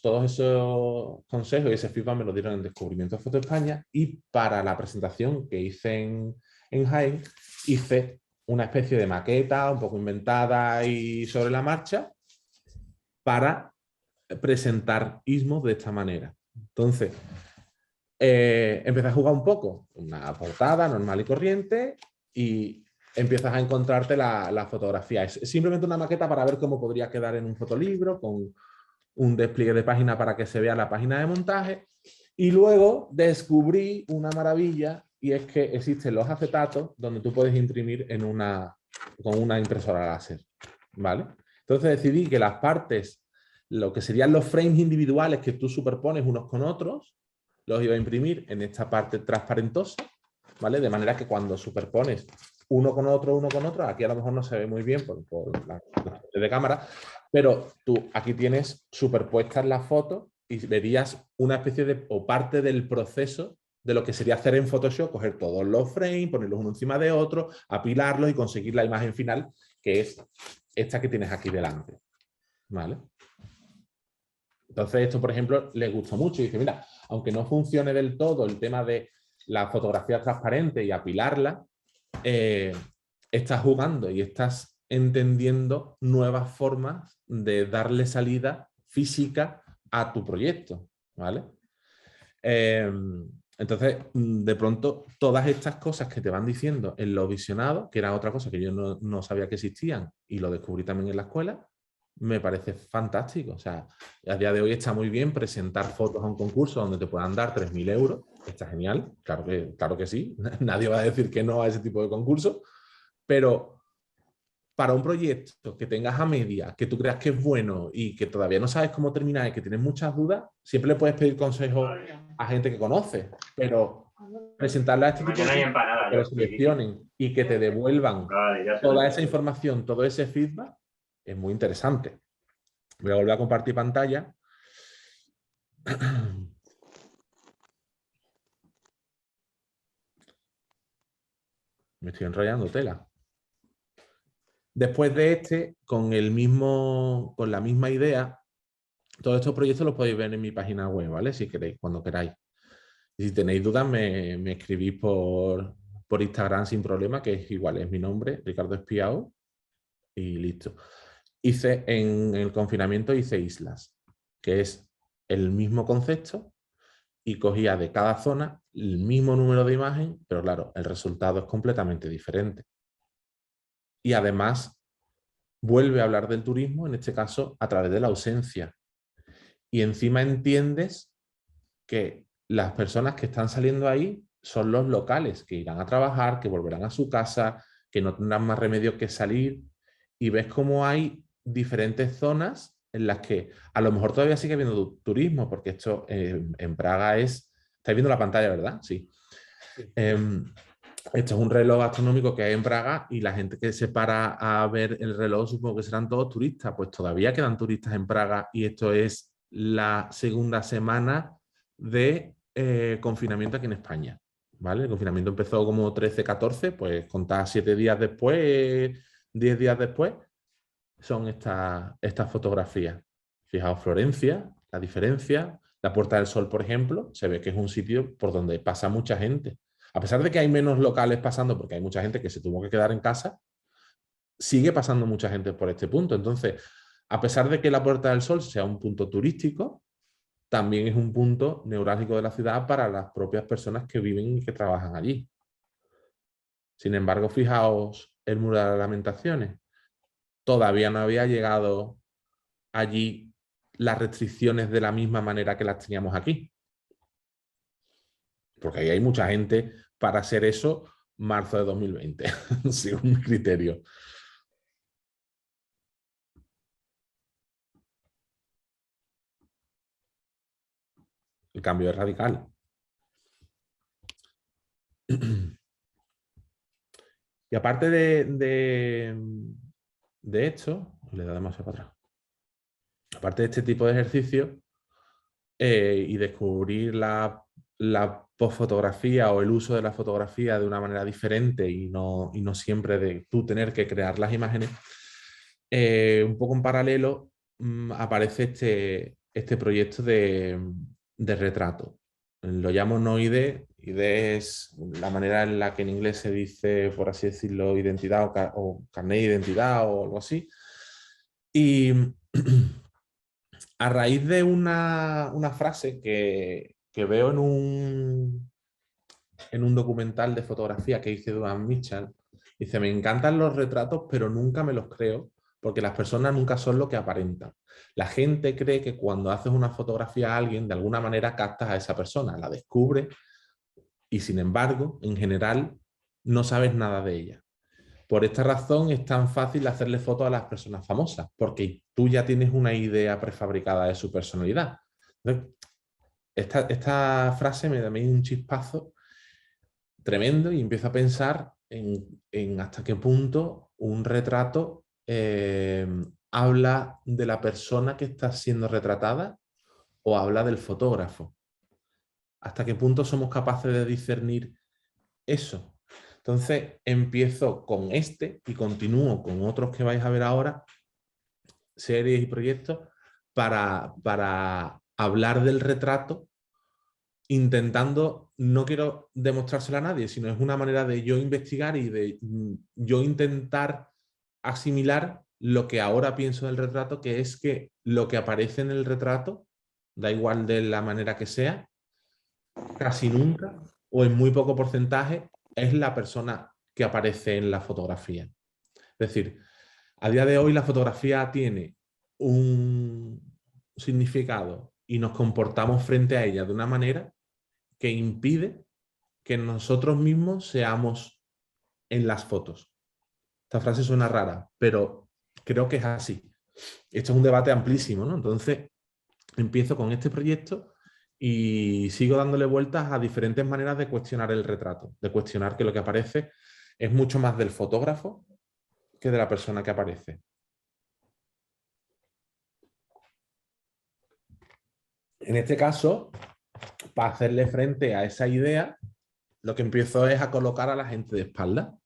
todos esos consejos y ese feedback me lo dieron en Descubrimiento de Foto España, y para la presentación que hice en Jaén, hice una especie de maqueta un poco inventada y sobre la marcha para presentar Ismo de esta manera. Entonces, empecé a jugar un poco, una portada normal y corriente, y empiezas a encontrarte la fotografía. Es simplemente una maqueta para ver cómo podría quedar en un fotolibro, con un despliegue de página para que se vea la página de montaje. Y luego descubrí una maravilla, y es que existen los acetatos donde tú puedes imprimir con una impresora láser, ¿vale? Entonces decidí que las partes, lo que serían los frames individuales que tú superpones unos con otros, los iba a imprimir en esta parte transparentosa, ¿vale? De manera que cuando superpones uno con otro, aquí a lo mejor no se ve muy bien por la de cámara, pero tú aquí tienes superpuestas las fotos y verías una especie de, o parte del proceso de lo que sería hacer en Photoshop, coger todos los frames, ponerlos uno encima de otro, apilarlos y conseguir la imagen final, que es esta que tienes aquí delante, ¿vale? Entonces esto, por ejemplo, les gustó mucho y dice, mira, aunque no funcione del todo el tema de la fotografía transparente y apilarla, estás jugando y estás entendiendo nuevas formas de darle salida física a tu proyecto, ¿vale? Entonces, de pronto, todas estas cosas que te van diciendo en los visionados, que era otra cosa que yo no sabía que existían y lo descubrí también en la escuela, me parece fantástico. O sea, a día de hoy está muy bien presentar fotos a un concurso donde te puedan dar 3.000 euros. Está genial, claro que sí. Nadie va a decir que no a ese tipo de concursos. Pero para un proyecto que tengas a media, que tú creas que es bueno y que todavía no sabes cómo terminar y que tienes muchas dudas, siempre le puedes pedir consejos a gente que conoce. Pero presentarle a este tipo de que lo seleccionen y que te devuelvan toda esa información, todo ese feedback, es muy interesante. Voy a volver a compartir pantalla. Me estoy enrollando tela. Después de con la misma idea, todos estos proyectos los podéis ver en mi página web, ¿vale? Si queréis, cuando queráis. Y si tenéis dudas, me escribís por Instagram sin problema, que es igual, es mi nombre, Ricardo Espiao, y listo. En el confinamiento hice islas, que es el mismo concepto, y cogía de cada zona el mismo número de imagen, pero claro, el resultado es completamente diferente. Y además vuelve a hablar del turismo, en este caso, a través de la ausencia. Y encima entiendes que las personas que están saliendo ahí son los locales, que irán a trabajar, que volverán a su casa, que no tendrán más remedio que salir, y ves cómo hay diferentes zonas en las que a lo mejor todavía sigue habiendo turismo, porque esto en Praga es... ¿Estáis viendo la pantalla, verdad? Sí. Sí. Esto es un reloj astronómico que hay en Praga y la gente que se para a ver el reloj supongo que serán todos turistas. Pues todavía quedan turistas en Praga y esto es la segunda semana de confinamiento aquí en España. ¿Vale? El confinamiento empezó como 13, 14, pues contad 7 días después, 10 días después, son estas fotografías. Fijaos Florencia, la diferencia, la Puerta del Sol, por ejemplo, se ve que es un sitio por donde pasa mucha gente. A pesar de que hay menos locales pasando, porque hay mucha gente que se tuvo que quedar en casa, sigue pasando mucha gente por este punto. Entonces, a pesar de que la Puerta del Sol sea un punto turístico, también es un punto neurálgico de la ciudad para las propias personas que viven y que trabajan allí. Sin embargo, fijaos el Muro de las Lamentaciones. Todavía no había llegado allí las restricciones de la misma manera que las teníamos aquí. Porque ahí hay mucha gente para hacer eso marzo de 2020, según mi criterio. El cambio es radical. Y aparte de esto, le da demasiado para atrás. Aparte de este tipo de ejercicio y descubrir la postfotografía o el uso de la fotografía de una manera diferente y no siempre de tú tener que crear las imágenes, un poco en paralelo aparece este proyecto de retrato. Lo llamo Noide. IDE es la manera en la que en inglés se dice, por así decirlo, identidad o carnet de identidad o algo así. Y a raíz de una frase que veo en un documental de fotografía que hice Duane Mitchell, dice, me encantan los retratos, pero nunca me los creo, porque las personas nunca son lo que aparentan. La gente cree que cuando haces una fotografía a alguien, de alguna manera captas a esa persona, la descubres y sin embargo, en general, no sabes nada de ella. Por esta razón es tan fácil hacerle fotos a las personas famosas, porque tú ya tienes una idea prefabricada de su personalidad. Entonces, esta frase me da a mí un chispazo tremendo y empiezo a pensar en hasta qué punto un retrato habla de la persona que está siendo retratada o habla del fotógrafo. ¿Hasta qué punto somos capaces de discernir eso? Entonces empiezo con este y continúo con otros que vais a ver ahora, series y proyectos, para hablar del retrato, intentando, no quiero demostrárselo a nadie, sino es una manera de yo investigar y de yo intentar asimilar lo que ahora pienso del retrato, que es que lo que aparece en el retrato, da igual de la manera que sea, casi nunca o en muy poco porcentaje es la persona que aparece en la fotografía. Es decir, a día de hoy la fotografía tiene un significado y nos comportamos frente a ella de una manera que impide que nosotros mismos seamos en las fotos. Esta frase suena rara, pero creo que es así. Esto es un debate amplísimo, ¿no? Entonces, empiezo con este proyecto y sigo dándole vueltas a diferentes maneras de cuestionar el retrato, de cuestionar que lo que aparece es mucho más del fotógrafo que de la persona que aparece. En este caso, para hacerle frente a esa idea, lo que empiezo es a colocar a la gente de espalda.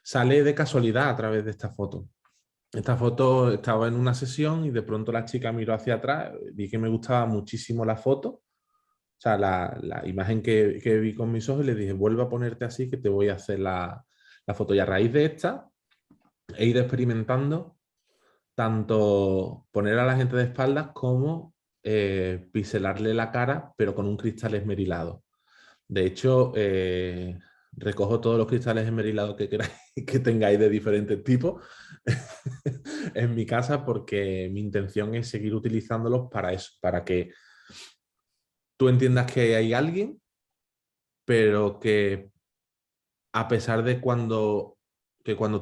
Sale de casualidad a través de esta foto. Esta foto estaba en una sesión y de pronto la chica miró hacia atrás, vi que me gustaba muchísimo la foto, o sea, la imagen que vi con mis ojos, y le dije, vuelve a ponerte así que te voy a hacer la foto. Y a raíz de esta, he ido experimentando tanto poner a la gente de espaldas como pixelarle la cara, pero con un cristal esmerilado. De hecho, recojo todos los cristales esmerilados que queráis, que tengáis de diferentes tipos en mi casa, porque mi intención es seguir utilizándolos para eso, para que tú entiendas que hay alguien, pero que a pesar de cuando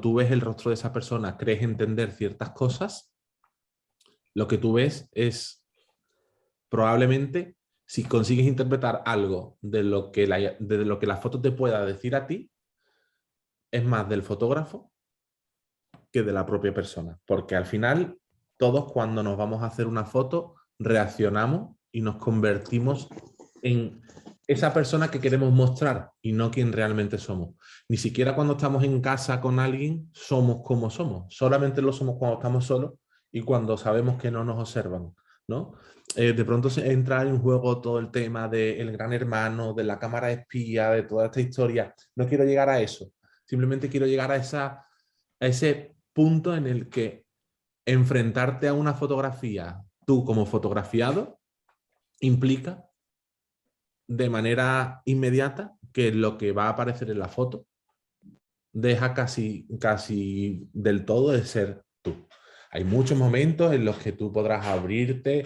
tú ves el rostro de esa persona, crees entender ciertas cosas, lo que tú ves es probablemente, si consigues interpretar algo de lo que la foto te pueda decir a ti, es más del fotógrafo que de la propia persona. Porque al final, todos cuando nos vamos a hacer una foto, reaccionamos y nos convertimos en esa persona que queremos mostrar y no quien realmente somos. Ni siquiera cuando estamos en casa con alguien somos como somos. Solamente lo somos cuando estamos solos y cuando sabemos que no nos observan, ¿no? De pronto se entra en juego todo el tema del gran hermano, de la cámara espía, de toda esta historia. No quiero llegar a eso. Simplemente quiero llegar a ese punto en el que enfrentarte a una fotografía, tú como fotografiado, implica de manera inmediata que lo que va a aparecer en la foto deja casi del todo de ser tú. Hay muchos momentos en los que tú podrás abrirte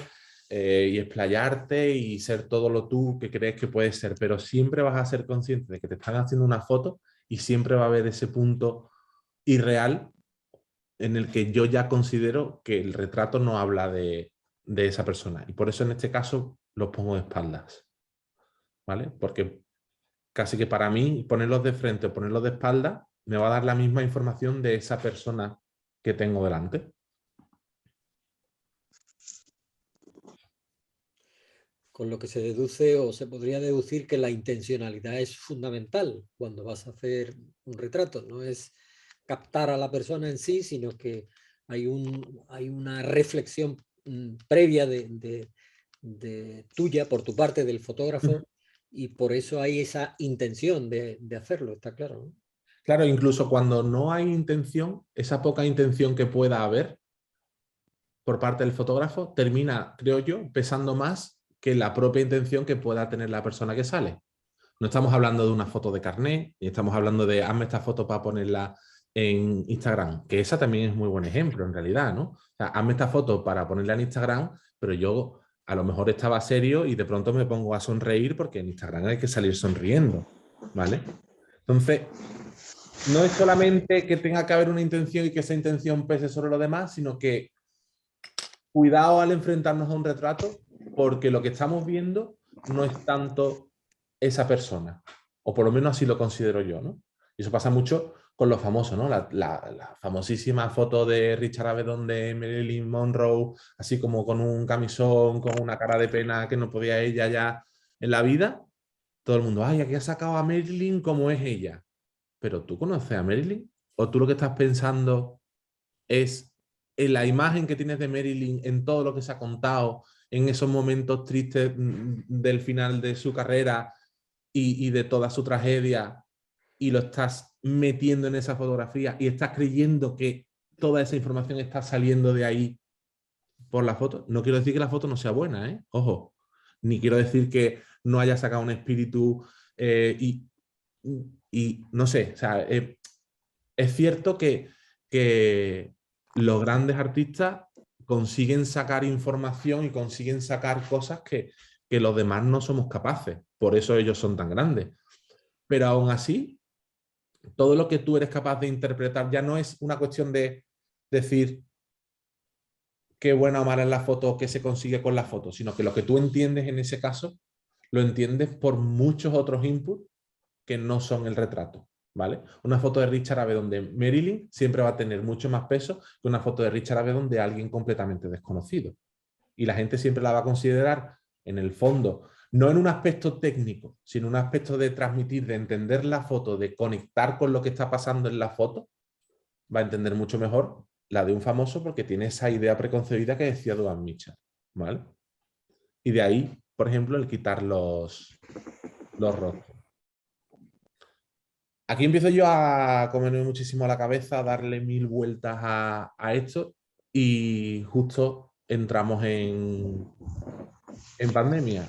y explayarte y ser todo lo tú que crees que puedes ser, pero siempre vas a ser consciente de que te están haciendo una foto y siempre va a haber ese punto irreal en el que yo ya considero que el retrato no habla de esa persona. Y por eso en este caso los pongo de espaldas, ¿vale? Porque casi que para mí ponerlos de frente o ponerlos de espaldas me va a dar la misma información de esa persona que tengo delante. Con lo que se deduce o se podría deducir que la intencionalidad es fundamental cuando vas a hacer un retrato. No es captar a la persona en sí, sino que hay una reflexión previa de tuya, por tu parte, del fotógrafo, y por eso hay esa intención de hacerlo, está claro, ¿no? Claro, incluso cuando no hay intención, esa poca intención que pueda haber por parte del fotógrafo termina, creo yo, pesando más que la propia intención que pueda tener la persona que sale. No estamos hablando de una foto de carnet, y estamos hablando de hazme esta foto para ponerla en Instagram, que esa también es muy buen ejemplo en realidad, ¿no? O sea, hazme esta foto para ponerla en Instagram, pero yo a lo mejor estaba serio y de pronto me pongo a sonreír porque en Instagram hay que salir sonriendo, ¿vale? Entonces, no es solamente que tenga que haber una intención y que esa intención pese sobre lo demás, sino que cuidado al enfrentarnos a un retrato, porque lo que estamos viendo no es tanto esa persona, o por lo menos así lo considero yo, ¿no? Y eso pasa mucho con los famosos, ¿no? La famosísima foto de Richard Avedon de Marilyn Monroe, así como con un camisón, con una cara de pena que no podía ella ya en la vida. Todo el mundo, ay, aquí ha sacado a Marilyn como es ella. Pero ¿tú conoces a Marilyn? ¿O tú lo que estás pensando es en la imagen que tienes de Marilyn, en todo lo que se ha contado, en esos momentos tristes del final de su carrera y de toda su tragedia, y lo estás metiendo en esa fotografía y estás creyendo que toda esa información está saliendo de ahí por la foto? No quiero decir que la foto no sea buena, ¿eh? Ojo. Ni quiero decir que no haya sacado un espíritu y no sé, o sea, es cierto que los grandes artistas consiguen sacar información y consiguen sacar cosas que los demás no somos capaces. Por eso ellos son tan grandes. Pero aún así, todo lo que tú eres capaz de interpretar ya no es una cuestión de decir qué buena o mala es la foto, qué se consigue con la foto, sino que lo que tú entiendes en ese caso, lo entiendes por muchos otros inputs que no son el retrato, ¿vale? Una foto de Richard Avedon de Marilyn siempre va a tener mucho más peso que una foto de Richard Avedon de alguien completamente desconocido. Y la gente siempre la va a considerar, en el fondo, no en un aspecto técnico, sino en un aspecto de transmitir, de entender la foto, de conectar con lo que está pasando en la foto, va a entender mucho mejor la de un famoso porque tiene esa idea preconcebida que decía Duane Mitchell, ¿vale? Y de ahí, por ejemplo, el quitar los rostros. Aquí empiezo yo a comerme muchísimo la cabeza, a darle mil vueltas a esto y justo entramos en pandemia,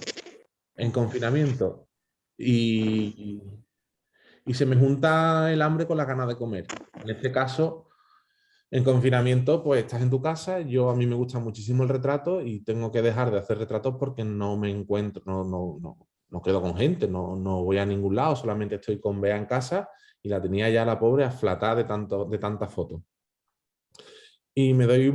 en confinamiento y se me junta el hambre con la ganas de comer. En este caso, En confinamiento, pues estás en tu casa. A mí me gusta muchísimo el retrato y tengo que dejar de hacer retratos porque no me encuentro, no quedo con gente, no voy a ningún lado, solamente estoy con Bea en casa y la tenía ya la pobre aflatada de tantas fotos. Y me doy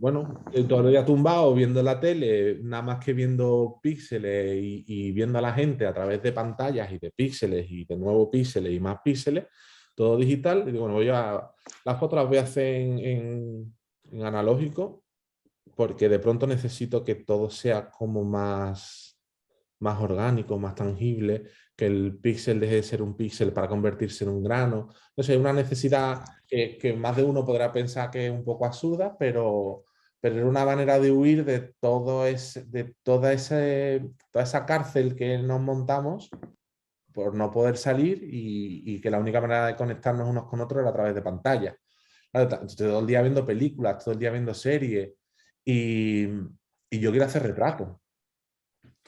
bueno, todo el día tumbado viendo la tele, nada más que viendo píxeles y viendo a la gente a través de pantallas y de píxeles y de nuevos píxeles y más píxeles, todo digital. Y digo, bueno, las fotos las voy a hacer en analógico porque de pronto necesito que todo sea como más orgánico, más tangible, que el píxel deje de ser un píxel para convertirse en un grano. No sé, una necesidad que más de uno podrá pensar que es un poco absurda, pero era una manera de huir de toda esa cárcel que nos montamos por no poder salir y que la única manera de conectarnos unos con otros era a través de pantallas. Claro, todo el día viendo películas, todo el día viendo series y yo quiero hacer retratos.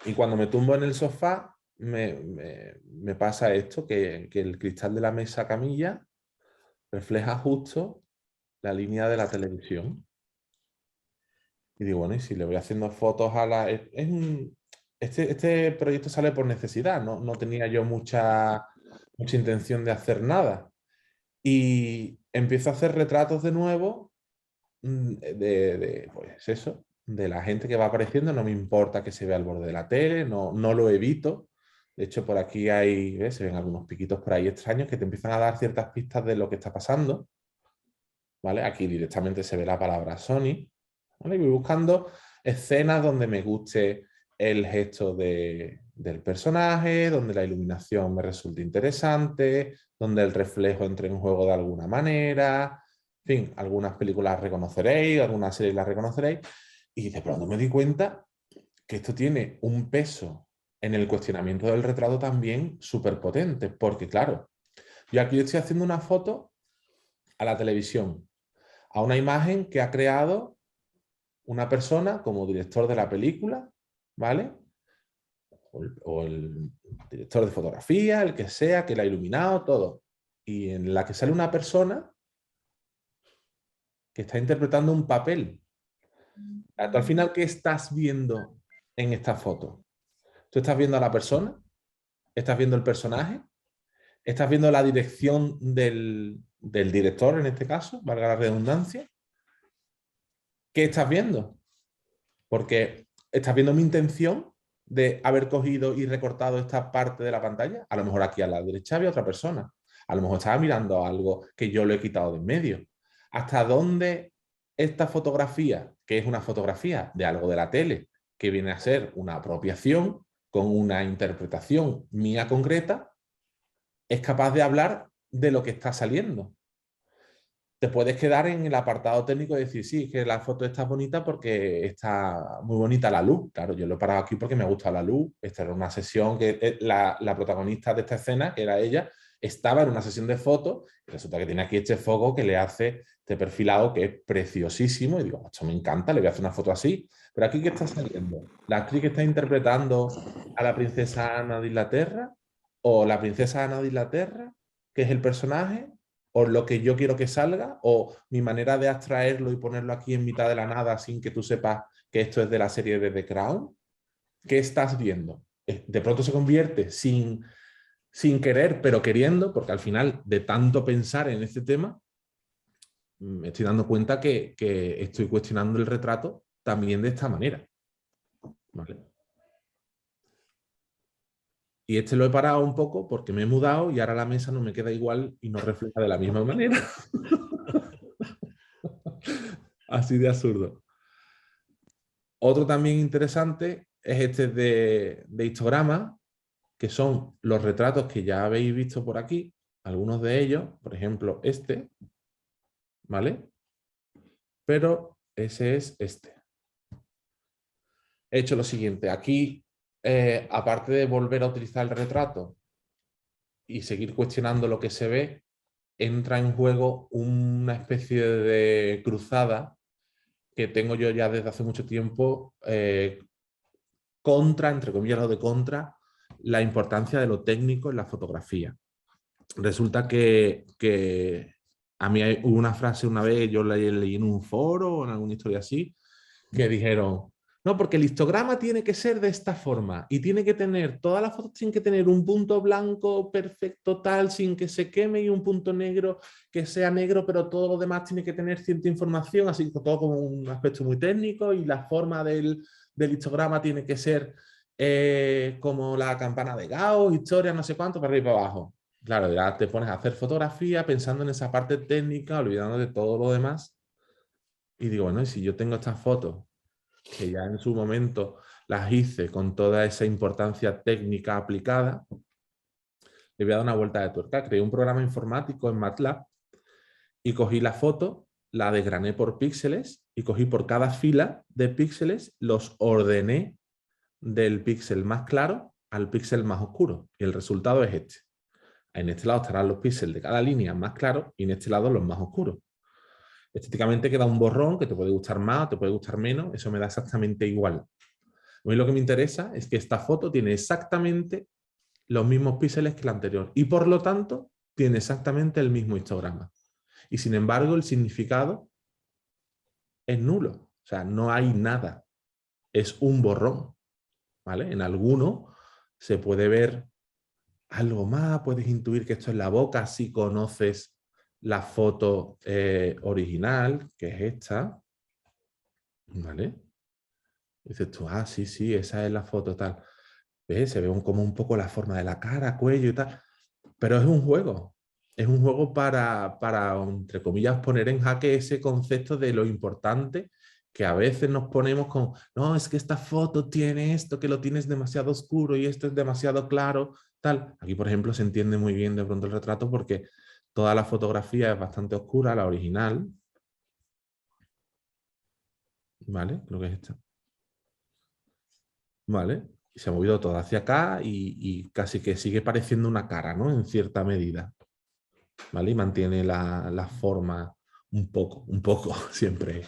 Y cuando me tumbo en el sofá, me pasa esto, que el cristal de la mesa camilla refleja justo la línea de la televisión. Y digo, bueno, y si le voy haciendo fotos a la... Este proyecto sale por necesidad, no tenía yo mucha intención de hacer nada. Y empiezo a hacer retratos de nuevo pues eso, de la gente que va apareciendo. No me importa que se vea al borde de la tele, no lo evito. De hecho, por aquí se ven algunos piquitos por ahí extraños que te empiezan a dar ciertas pistas de lo que está pasando. ¿Vale? Aquí directamente se ve la palabra Sony. ¿Vale? Y voy buscando escenas donde me guste el gesto del personaje, donde la iluminación me resulte interesante, donde el reflejo entre en juego de alguna manera. En fin, algunas películas reconoceréis, algunas series las reconoceréis. Y de pronto me di cuenta que esto tiene un peso en el cuestionamiento del retrato también súper potente, porque claro, yo aquí estoy haciendo una foto a la televisión, a una imagen que ha creado una persona como director de la película, ¿vale? O el director de fotografía, el que sea, que la ha iluminado, todo. Y en la que sale una persona que está interpretando un papel. ¿Tú al final qué estás viendo en esta foto? Tú estás viendo a la persona, estás viendo el personaje, estás viendo la dirección del director, en este caso, valga la redundancia. ¿Qué estás viendo? Porque estás viendo mi intención de haber cogido y recortado esta parte de la pantalla. A lo mejor aquí a la derecha había otra persona. A lo mejor estaba mirando algo que yo lo he quitado de en medio. ¿Hasta dónde esta fotografía, que es una fotografía de algo de la tele, que viene a ser una apropiación con una interpretación mía concreta, es capaz de hablar de lo que está saliendo? Te puedes quedar en el apartado técnico y decir, sí, que la foto está bonita porque está muy bonita la luz. Claro, yo lo he parado aquí porque me gusta la luz. Esta era una sesión que la protagonista de esta escena, que era ella, estaba en una sesión de fotos y resulta que tiene aquí este foco que le hace este perfilado que es preciosísimo. Y digo, esto me encanta, le voy a hacer una foto así. Pero aquí, ¿qué está saliendo? ¿La actriz que está interpretando a la princesa Ana de Inglaterra? ¿O la princesa Ana de Inglaterra, que es el personaje? ¿O lo que yo quiero que salga? ¿O mi manera de abstraerlo y ponerlo aquí en mitad de la nada sin que tú sepas que esto es de la serie de The Crown? ¿Qué estás viendo? De pronto se convierte sin querer, pero queriendo, porque al final de tanto pensar en este tema, me estoy dando cuenta que estoy cuestionando el retrato también de esta manera. ¿Vale? Y este lo he parado un poco porque me he mudado y ahora la mesa no me queda igual y no refleja de la misma manera. Así de absurdo. Otro también interesante es este de histograma, que son los retratos que ya habéis visto por aquí, algunos de ellos, por ejemplo este, ¿vale? Pero ese es este. He hecho lo siguiente, aquí, aparte de volver a utilizar el retrato y seguir cuestionando lo que se ve, entra en juego una especie de cruzada que tengo yo ya desde hace mucho tiempo contra, entre comillas, lo de contra, la importancia de lo técnico en la fotografía. Resulta que A mí hubo una frase una vez, yo la leí en un foro o en alguna historia así, que dijeron, no, porque el histograma tiene que ser de esta forma y tiene que tener, todas las fotos tienen que tener un punto blanco perfecto tal, sin que se queme, y un punto negro que sea negro, pero todo lo demás tiene que tener cierta información, así que todo como un aspecto muy técnico, y la forma del histograma tiene que ser como la campana de Gauss, historia, no sé cuánto, para arriba y para abajo. Claro, ya te pones a hacer fotografía pensando en esa parte técnica, olvidando de todo lo demás. Y digo, bueno, y si yo tengo estas fotos, que ya en su momento las hice con toda esa importancia técnica aplicada, le voy a dar una vuelta de tuerca. Creé un programa informático en MATLAB y cogí la foto, la desgrané por píxeles y cogí por cada fila de píxeles, los ordené del píxel más claro al píxel más oscuro. Y el resultado es este. En este lado estarán los píxeles de cada línea más claros y en este lado los más oscuros. Estéticamente queda un borrón que te puede gustar más o te puede gustar menos, eso me da exactamente igual. A mí lo que me interesa es que esta foto tiene exactamente los mismos píxeles que la anterior y por lo tanto tiene exactamente el mismo histograma. Y sin embargo el significado es nulo, o sea, no hay nada, es un borrón, ¿vale? En alguno se puede ver algo más, puedes intuir que esto es la boca si conoces la foto original, que es esta, ¿vale? Dices tú, ah, sí, sí, esa es la foto tal. ¿Ves? Se ve como un poco la forma de la cara, cuello y tal. Pero es un juego. Es un juego para, entre comillas, poner en jaque ese concepto de lo importante que a veces nos ponemos con, no, es que esta foto tiene esto, que lo tienes demasiado oscuro y esto es demasiado claro, tal. Aquí, por ejemplo, se entiende muy bien de pronto el retrato porque toda la fotografía es bastante oscura, la original. ¿Vale? Creo que es esta. ¿Vale? Y se ha movido todo hacia acá y casi que sigue pareciendo una cara, ¿no? En cierta medida. ¿Vale? Y mantiene la forma un poco, siempre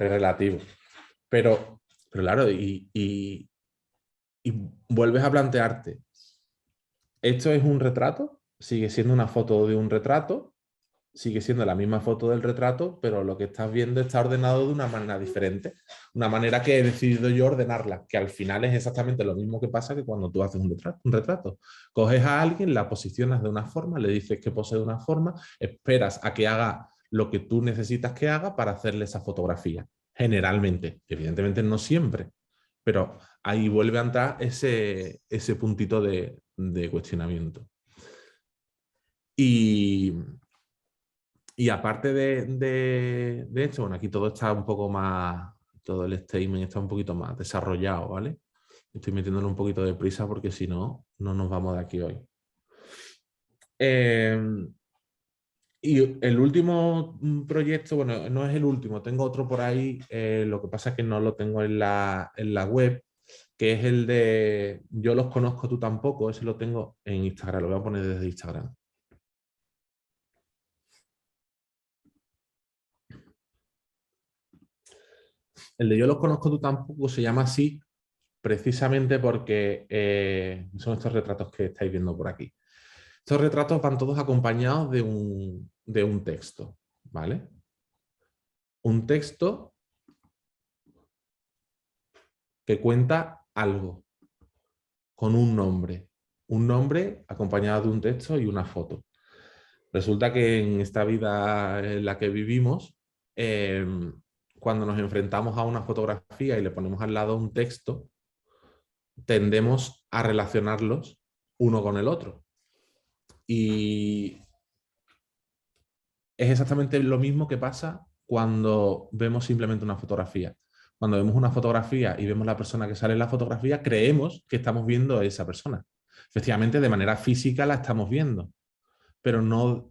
relativo. Pero claro, y vuelves a plantearte, ¿esto es un retrato? ¿Sigue siendo una foto de un retrato? Sigue siendo la misma foto del retrato, pero lo que estás viendo está ordenado de una manera diferente. Una manera que he decidido yo ordenarla, que al final es exactamente lo mismo que pasa que cuando tú haces un retrato. Coges a alguien, la posicionas de una forma, le dices que pose de una forma, esperas a que haga lo que tú necesitas que haga para hacerle esa fotografía. Generalmente, evidentemente no siempre, pero ahí vuelve a entrar ese puntito de cuestionamiento. Y aparte de esto, bueno, aquí todo está un poco más, todo el statement está un poquito más desarrollado, ¿vale? Estoy metiéndole un poquito de prisa porque si no, no nos vamos de aquí hoy. Y el último proyecto, bueno, no es el último, tengo otro por ahí, lo que pasa es que no lo tengo en la web, que es el de Yo los conozco, tú tampoco, ese lo tengo en Instagram, lo voy a poner desde Instagram. El de Yo los conozco, tú tampoco se llama así precisamente porque son estos retratos que estáis viendo por aquí. Estos retratos van todos acompañados de un texto, ¿vale? Un texto que cuenta algo, con un nombre acompañado de un texto y una foto. Resulta que en esta vida en la que vivimos, cuando nos enfrentamos a una fotografía y le ponemos al lado un texto, tendemos a relacionarlos uno con el otro. Y es exactamente lo mismo que pasa cuando vemos simplemente una fotografía. Cuando vemos una fotografía y vemos la persona que sale en la fotografía, creemos que estamos viendo a esa persona. Efectivamente, de manera física la estamos viendo, pero no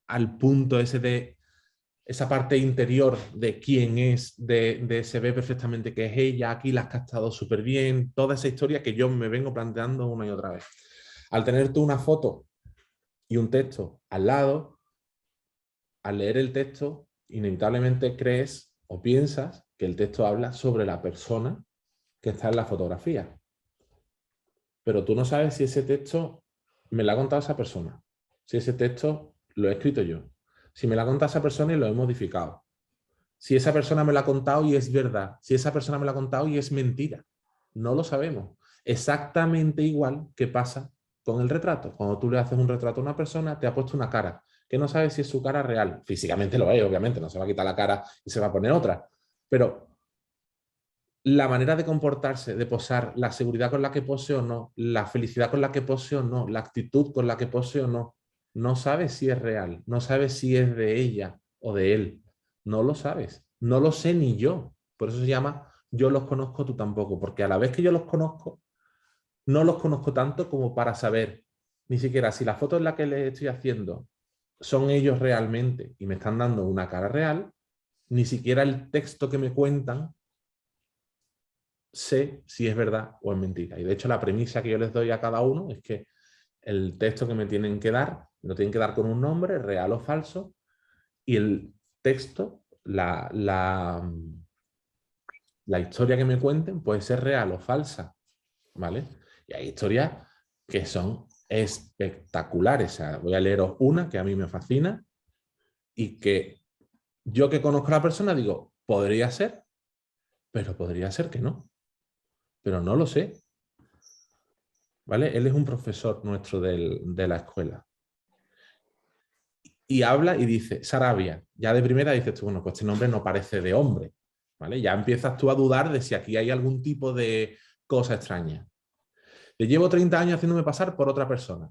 al punto ese de esa parte interior de quién es, de se ve perfectamente que es ella, aquí la has captado súper bien, toda esa historia que yo me vengo planteando una y otra vez. Al tener tú una foto y un texto al lado, al leer el texto, inevitablemente crees o piensas que el texto habla sobre la persona que está en la fotografía. Pero tú no sabes si ese texto me lo ha contado esa persona, si ese texto lo he escrito yo, Si me la ha contado esa persona y lo he modificado. Si esa persona me lo ha contado y es verdad. Si esa persona me lo ha contado y es mentira. No lo sabemos. Exactamente igual que pasa con el retrato. Cuando tú le haces un retrato a una persona, te ha puesto una cara, que no sabes si es su cara real. Físicamente lo es, obviamente, no se va a quitar la cara y se va a poner otra. Pero la manera de comportarse, de posar, la seguridad con la que pose o no, la felicidad con la que pose o no, la actitud con la que pose o no, no sabes si es real, no sabes si es de ella o de él. No lo sabes. No lo sé ni yo. Por eso se llama yo los conozco, tú tampoco. Porque a la vez que yo los conozco, no los conozco tanto como para saber ni siquiera si la foto en la que les estoy haciendo son ellos realmente y me están dando una cara real, ni siquiera el texto que me cuentan sé si es verdad o es mentira. Y de hecho la premisa que yo les doy a cada uno es que el texto que me tienen que dar, me lo tienen que dar con un nombre, real o falso, y el texto, la historia que me cuenten puede ser real o falsa, ¿vale? Y hay historias que son espectaculares. O sea, voy a leeros una que a mí me fascina y que yo que conozco a la persona digo, podría ser, pero podría ser que no. Pero no lo sé. ¿Vale? Él es un profesor nuestro de la escuela. Y habla y dice, Sarabia. Ya de primera dices tú, bueno, pues este nombre no parece de hombre. ¿Vale? Ya empiezas tú a dudar de si aquí hay algún tipo de cosa extraña. Yo llevo 30 años haciéndome pasar por otra persona.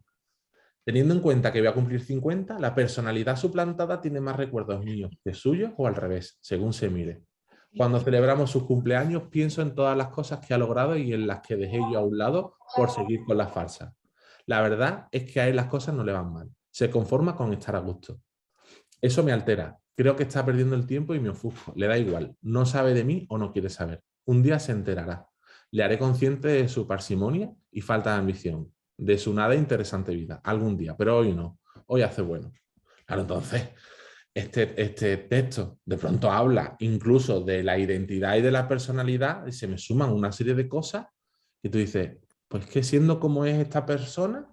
Teniendo en cuenta que voy a cumplir 50, la personalidad suplantada tiene más recuerdos míos que suyos o al revés, según se mire. Cuando celebramos sus cumpleaños, pienso en todas las cosas que ha logrado y en las que dejé yo a un lado por seguir con las falsas. La verdad es que a él las cosas no le van mal. Se conforma con estar a gusto. Eso me altera. Creo que está perdiendo el tiempo y me ofusco. Le da igual. No sabe de mí o no quiere saber. Un día se enterará. Le haré consciente de su parsimonia y falta de ambición, de su nada interesante vida. Algún día, pero hoy no. Hoy hace bueno. Claro, entonces, este texto de pronto habla incluso de la identidad y de la personalidad y se me suman una serie de cosas y tú dices, pues que siendo como es esta persona,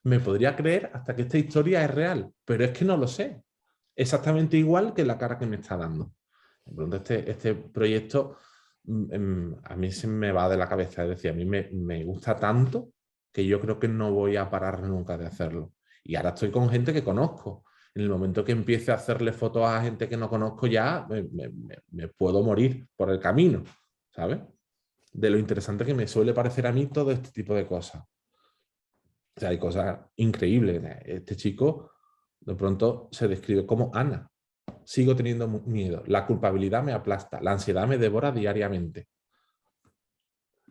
me podría creer hasta que esta historia es real, pero es que no lo sé. Exactamente igual que la cara que me está dando. De pronto este proyecto a mí se me va de la cabeza, es decir, a mí me gusta tanto que yo creo que no voy a parar nunca de hacerlo. Y ahora estoy con gente que conozco. En el momento que empiece a hacerle fotos a gente que no conozco ya, me puedo morir por el camino, ¿sabes? De lo interesante que me suele parecer a mí todo este tipo de cosas. O sea, hay cosas increíbles. Este chico de pronto se describe como Ana. Sigo teniendo miedo. La culpabilidad me aplasta. La ansiedad me devora diariamente.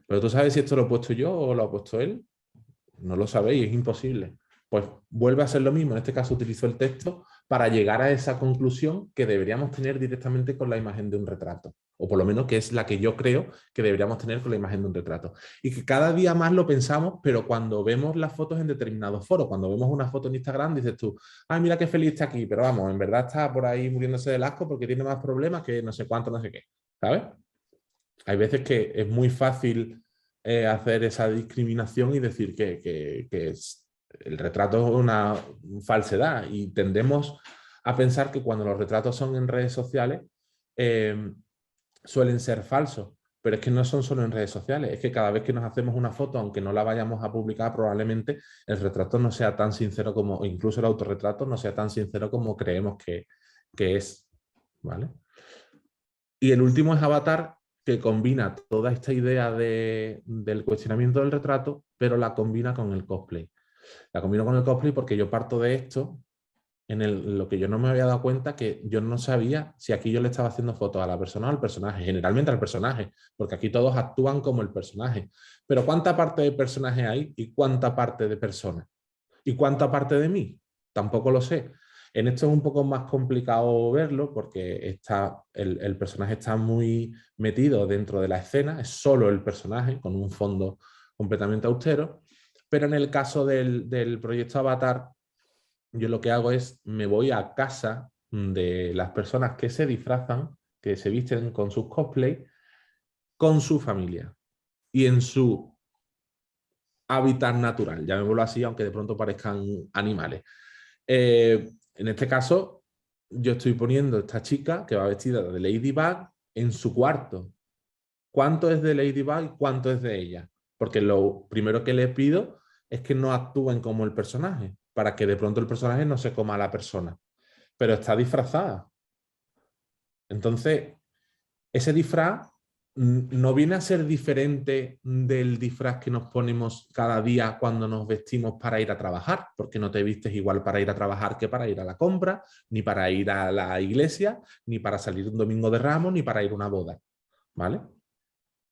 Pero tú sabes si esto lo he puesto yo o lo ha puesto él. No lo sabéis, es imposible. Pues vuelve a ser lo mismo. En este caso utilizo el texto para llegar a esa conclusión que deberíamos tener directamente con la imagen de un retrato. O por lo menos que es la que yo creo que deberíamos tener con la imagen de un retrato. Y que cada día más lo pensamos, pero cuando vemos las fotos en determinados foros, cuando vemos una foto en Instagram, dices tú, ay, mira qué feliz está aquí, pero vamos, en verdad está por ahí muriéndose del asco porque tiene más problemas que no sé cuánto, no sé qué. ¿Sabes? Hay veces que es muy fácil hacer esa discriminación y decir que el retrato es una falsedad y tendemos a pensar que cuando los retratos son en redes sociales suelen ser falsos, pero es que no son solo en redes sociales, es que cada vez que nos hacemos una foto, aunque no la vayamos a publicar, probablemente el retrato no sea tan sincero como, o incluso el autorretrato no sea tan sincero como creemos que es, ¿vale? Y el último es Avatar, que combina toda esta idea del cuestionamiento del retrato, pero la combina con el cosplay. La combino con el cosplay porque yo parto de esto, lo que yo no me había dado cuenta, que yo no sabía si aquí yo le estaba haciendo fotos a la persona o al personaje, generalmente al personaje, porque aquí todos actúan como el personaje. Pero ¿cuánta parte de personaje hay y cuánta parte de persona? ¿Y cuánta parte de mí? Tampoco lo sé. En esto es un poco más complicado verlo porque el personaje está muy metido dentro de la escena, es solo el personaje con un fondo completamente austero, pero en el caso del proyecto Avatar, yo lo que hago es me voy a casa de las personas que se disfrazan, que se visten con sus cosplay, con su familia y en su hábitat natural, llamémoslo así, aunque de pronto parezcan animales. En este caso, yo estoy poniendo esta chica que va vestida de Ladybug en su cuarto. ¿Cuánto es de Ladybug y cuánto es de ella? Porque lo primero que le pido es que no actúen como el personaje, para que de pronto el personaje no se coma a la persona. Pero está disfrazada. Entonces, ese disfraz no viene a ser diferente del disfraz que nos ponemos cada día cuando nos vestimos para ir a trabajar, porque no te vistes igual para ir a trabajar que para ir a la compra, ni para ir a la iglesia, ni para salir un domingo de Ramos, ni para ir a una boda, ¿vale?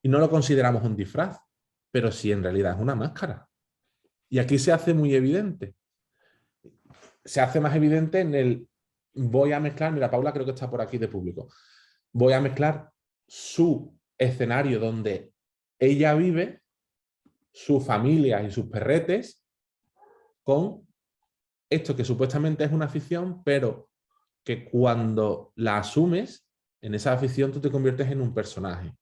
Y no lo consideramos un disfraz, pero sí en realidad es una máscara. Y aquí se hace muy evidente. Se hace más evidente en el voy a mezclar, mira, Paula creo que está por aquí de público, voy a mezclar su escenario donde ella vive, su familia y sus perretes, con esto que supuestamente es una afición, pero que cuando la asumes, en esa afición tú te conviertes en un personaje.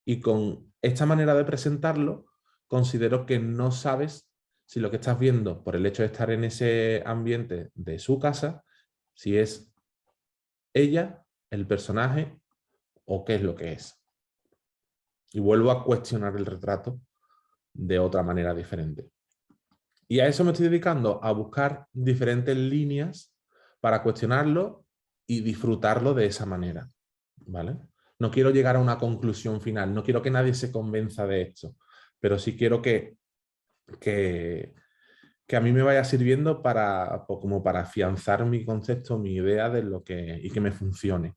Y con esta manera de presentarlo, considero que no sabes si lo que estás viendo, por el hecho de estar en ese ambiente de su casa, si es ella, el personaje, o qué es lo que es. Y vuelvo a cuestionar el retrato de otra manera diferente. Y a eso me estoy dedicando, a buscar diferentes líneas para cuestionarlo y disfrutarlo de esa manera, ¿vale? No quiero llegar a una conclusión final, no quiero que nadie se convenza de esto, pero sí quiero que a mí me vaya sirviendo para, como para afianzar mi concepto, mi idea de lo que, y que me funcione.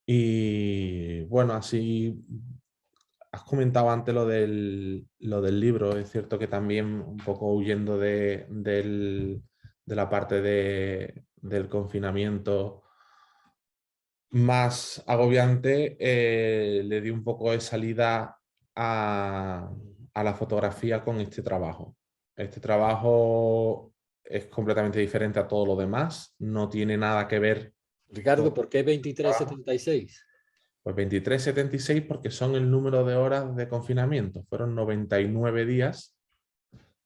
Y bueno, así has comentado antes lo del libro, es cierto que también un poco huyendo de la parte del confinamiento más agobiante, le di un poco de salida a la fotografía con este trabajo. Este trabajo es completamente diferente a todo lo demás, no tiene nada que ver. Ricardo, ¿por qué 2376? Pues 23,76 porque son el número de horas de confinamiento. Fueron 99 días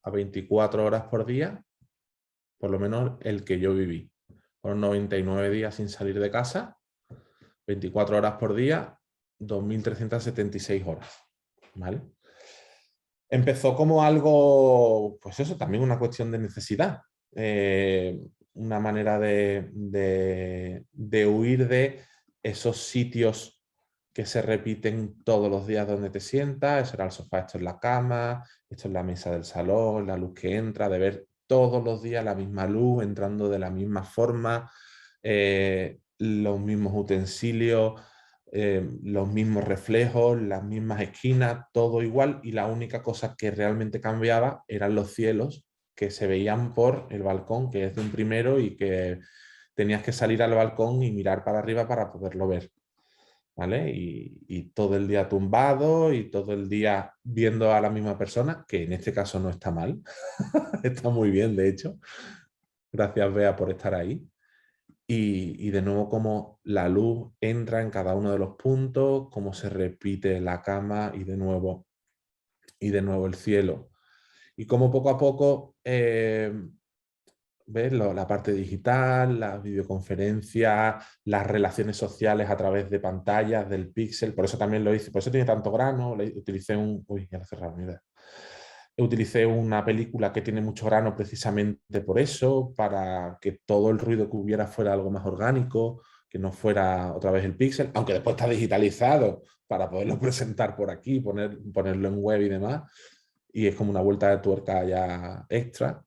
a 24 horas por día, por lo menos el que yo viví. Fueron 99 días sin salir de casa, 24 horas por día, 2.376 horas. ¿Vale? Empezó como algo, pues eso, también una cuestión de necesidad. Una manera de huir de esos sitios que se repiten todos los días donde te sientas, eso era el sofá, esto es la cama, esto es la mesa del salón, la luz que entra, de ver todos los días la misma luz, entrando de la misma forma, los mismos utensilios, los mismos reflejos, las mismas esquinas, todo igual, y la única cosa que realmente cambiaba eran los cielos que se veían por el balcón, que es de un primero y que tenías que salir al balcón y mirar para arriba para poderlo ver. ¿Vale? Y todo el día tumbado y todo el día viendo a la misma persona, que en este caso no está mal, está muy bien, de hecho. Gracias, Bea, por estar ahí. Y de nuevo cómo la luz entra en cada uno de los puntos, cómo se repite la cama y de nuevo el cielo. Y cómo poco a poco ¿ves? La parte digital, las videoconferencias, las relaciones sociales a través de pantallas, del píxel, por eso también lo hice, por eso tiene tanto grano, utilicé uy, ya lo he cerrado, mira. Utilicé una película que tiene mucho grano precisamente por eso, para que todo el ruido que hubiera fuera algo más orgánico, que no fuera otra vez el píxel, aunque después está digitalizado para poderlo presentar por aquí, ponerlo en web y demás, y es como una vuelta de tuerca ya extra.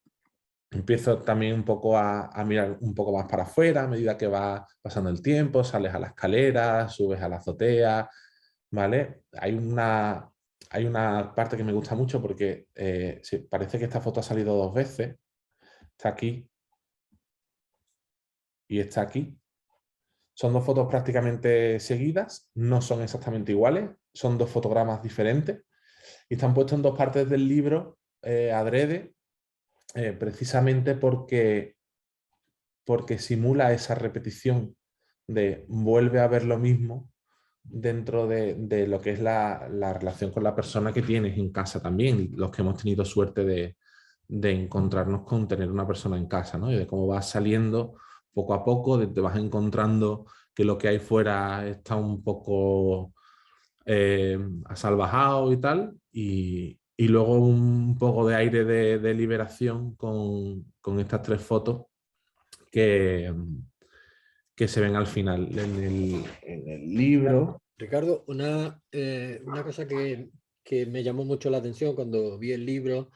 Empiezo también un poco a mirar un poco más para afuera a medida que va pasando el tiempo, sales a la escalera, subes a la azotea, ¿vale? Hay una parte que me gusta mucho porque sí, parece que esta foto ha salido dos veces. Está aquí y está aquí. Son dos fotos prácticamente seguidas, no son exactamente iguales, son dos fotogramas diferentes y están puestos en dos partes del libro adrede, precisamente porque simula esa repetición de vuelve a ver lo mismo dentro de lo que es la relación con la persona que tienes en casa también, los que hemos tenido suerte de encontrarnos con tener una persona en casa, ¿no? Y de cómo vas saliendo poco a poco, te vas encontrando que lo que hay fuera está un poco asalvajado y tal, y luego un poco de aire de liberación con estas 3 fotos que se ven al final en el libro. Ricardo, una cosa que me llamó mucho la atención cuando vi el libro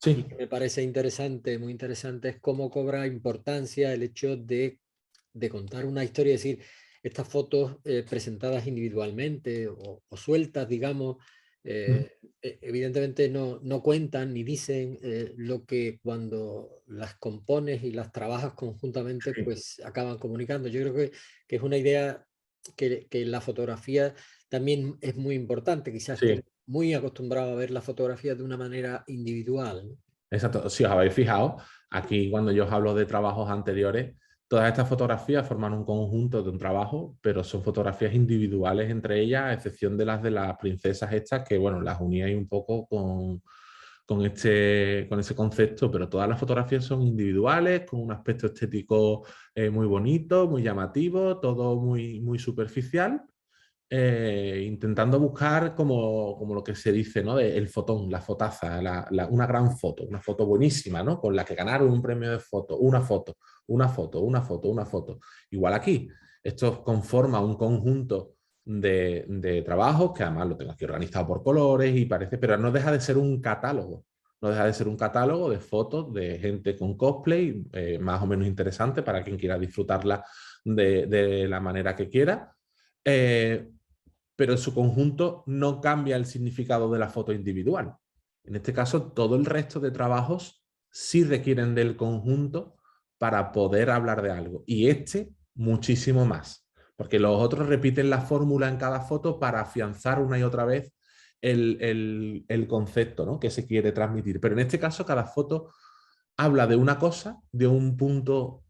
y Sí, que me parece interesante, muy interesante, es cómo cobra importancia el hecho de contar una historia, es decir, estas fotos presentadas individualmente o sueltas, digamos, evidentemente no cuentan ni dicen lo que cuando las compones y las trabajas conjuntamente, sí, pues acaban comunicando. Yo creo que es una idea que la fotografía también es muy importante. Quizás sí. estemos muy acostumbrados a ver la fotografía de una manera individual, ¿no? Exacto. Si os habéis fijado, aquí cuando yo os hablo de trabajos anteriores, todas estas fotografías forman un conjunto de un trabajo, pero son fotografías individuales entre ellas, a excepción de las princesas estas, que bueno, las uníais un poco con ese concepto, pero todas las fotografías son individuales, con un aspecto estético muy bonito, muy llamativo, todo muy, muy superficial. Intentando buscar como lo que se dice, ¿no? El fotón, la fotaza, una gran foto, una foto buenísima, ¿no? Con la que ganaron un premio de foto, una foto, una foto, una foto, una foto. Igual aquí, esto conforma un conjunto de trabajos que además lo tengo aquí organizado por colores y parece, pero no deja de ser un catálogo. No deja de ser un catálogo de fotos de gente con cosplay, más o menos interesante para quien quiera disfrutarla de la manera que quiera. Pero en su conjunto no cambia el significado de la foto individual. En este caso, todo el resto de trabajos sí requieren del conjunto para poder hablar de algo. Y este, muchísimo más. Porque los otros repiten la fórmula en cada foto para afianzar una y otra vez el concepto, ¿no? Que se quiere transmitir. Pero en este caso, cada foto habla de una cosa, de un punto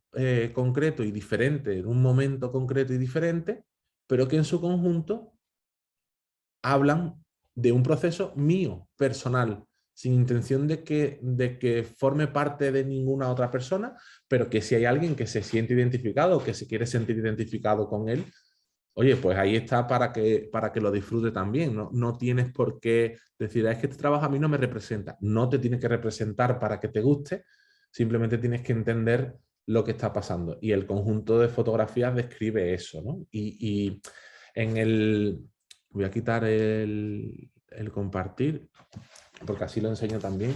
concreto y diferente, en un momento concreto y diferente, pero que en su conjunto hablan de un proceso mío, personal, sin intención de que forme parte de ninguna otra persona, pero que si hay alguien que se siente identificado o que se quiere sentir identificado con él, oye, pues ahí está para que lo disfrute también. No tienes por qué decir, es que este trabajo a mí no me representa. No te tiene que representar para que te guste, simplemente tienes que entender lo que está pasando. Y el conjunto de fotografías describe eso, ¿no? Y en el... Voy a quitar el compartir, porque así lo enseño también.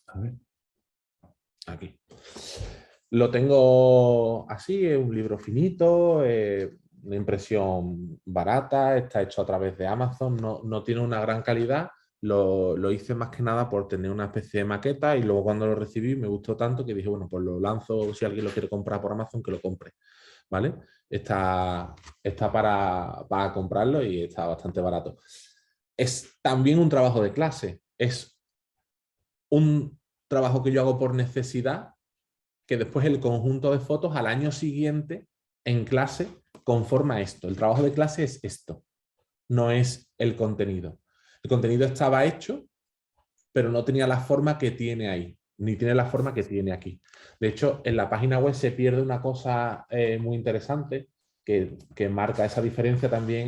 A ver. Aquí. Lo tengo así, es un libro finito, una impresión barata, está hecho a través de Amazon, no tiene una gran calidad. Lo hice más que nada por tener una especie de maqueta y luego cuando lo recibí me gustó tanto que dije, bueno, pues lo lanzo, si alguien lo quiere comprar por Amazon, que lo compre, ¿vale? Está para comprarlo y está bastante barato. Es también un trabajo de clase, es un trabajo que yo hago por necesidad, que después el conjunto de fotos al año siguiente en clase conforma esto. El trabajo de clase es esto, no es el contenido. El contenido estaba hecho, pero no tenía la forma que tiene ahí, ni tiene la forma que tiene aquí. De hecho, en la página web se pierde una cosa muy interesante que marca esa diferencia también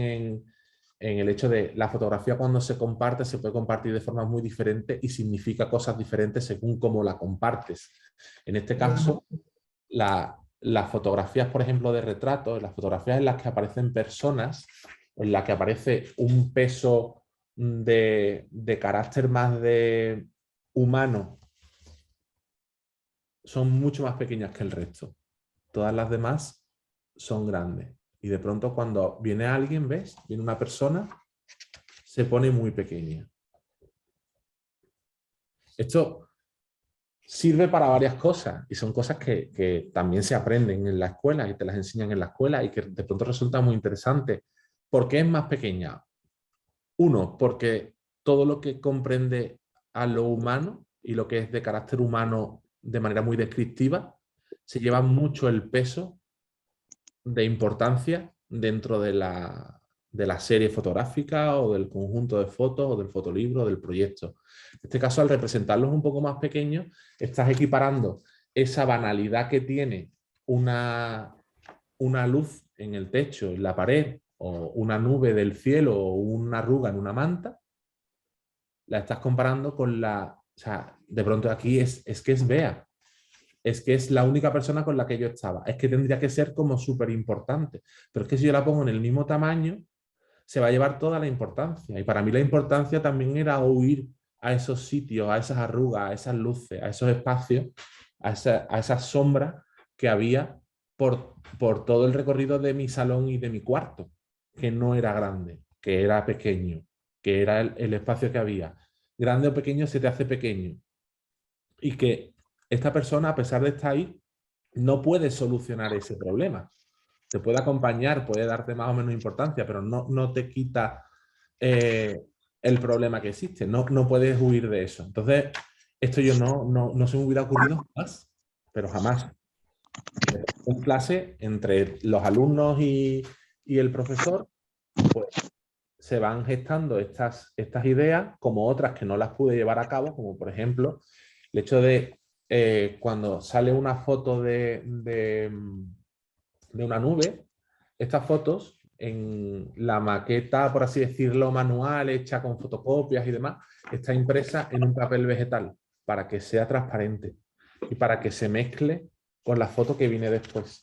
en el hecho de la fotografía cuando se comparte se puede compartir de formas muy diferentes y significa cosas diferentes según cómo la compartes. En este caso, las fotografías, por ejemplo, de retratos, las fotografías en las que aparecen personas, en las que aparece un peso de carácter más de humano, son mucho más pequeñas que el resto. Todas las demás son grandes. Y de pronto cuando viene alguien, ¿ves? Viene una persona, se pone muy pequeña. Esto sirve para varias cosas y son cosas que también se aprenden en la escuela y te las enseñan en la escuela y que de pronto resulta muy interesante. ¿Por qué es más pequeña? Uno, porque todo lo que comprende a lo humano y lo que es de carácter humano de manera muy descriptiva, se lleva mucho el peso de importancia dentro de la serie fotográfica o del conjunto de fotos o del fotolibro o del proyecto. En este caso, al representarlos un poco más pequeños, estás equiparando esa banalidad que tiene una luz en el techo, en la pared, o una nube del cielo o una arruga en una manta, la estás comparando con o sea, de pronto aquí es que es Bea. Es que es la única persona con la que yo estaba. Es que tendría que ser como súper importante. Pero es que si yo la pongo en el mismo tamaño, se va a llevar toda la importancia. Y para mí la importancia también era huir a esos sitios, a esas arrugas, a esas luces, a esos espacios, a esas sombras que había por todo el recorrido de mi salón y de mi cuarto, que no era grande, que era pequeño, que era el espacio que había. Grande o pequeño se te hace pequeño. Y que esta persona, a pesar de estar ahí, no puede solucionar ese problema. Te puede acompañar, puede darte más o menos importancia, pero no te quita el problema que existe. No puedes huir de eso. Entonces, esto yo no se me hubiera ocurrido jamás, pero jamás. En clase, entre los alumnos y el profesor, pues se van gestando estas ideas, como otras que no las pude llevar a cabo, como por ejemplo el hecho de cuando sale una foto de una nube, estas fotos en la maqueta, por así decirlo, manual, hecha con fotocopias y demás, está impresa en un papel vegetal para que sea transparente y para que se mezcle con la foto que viene después,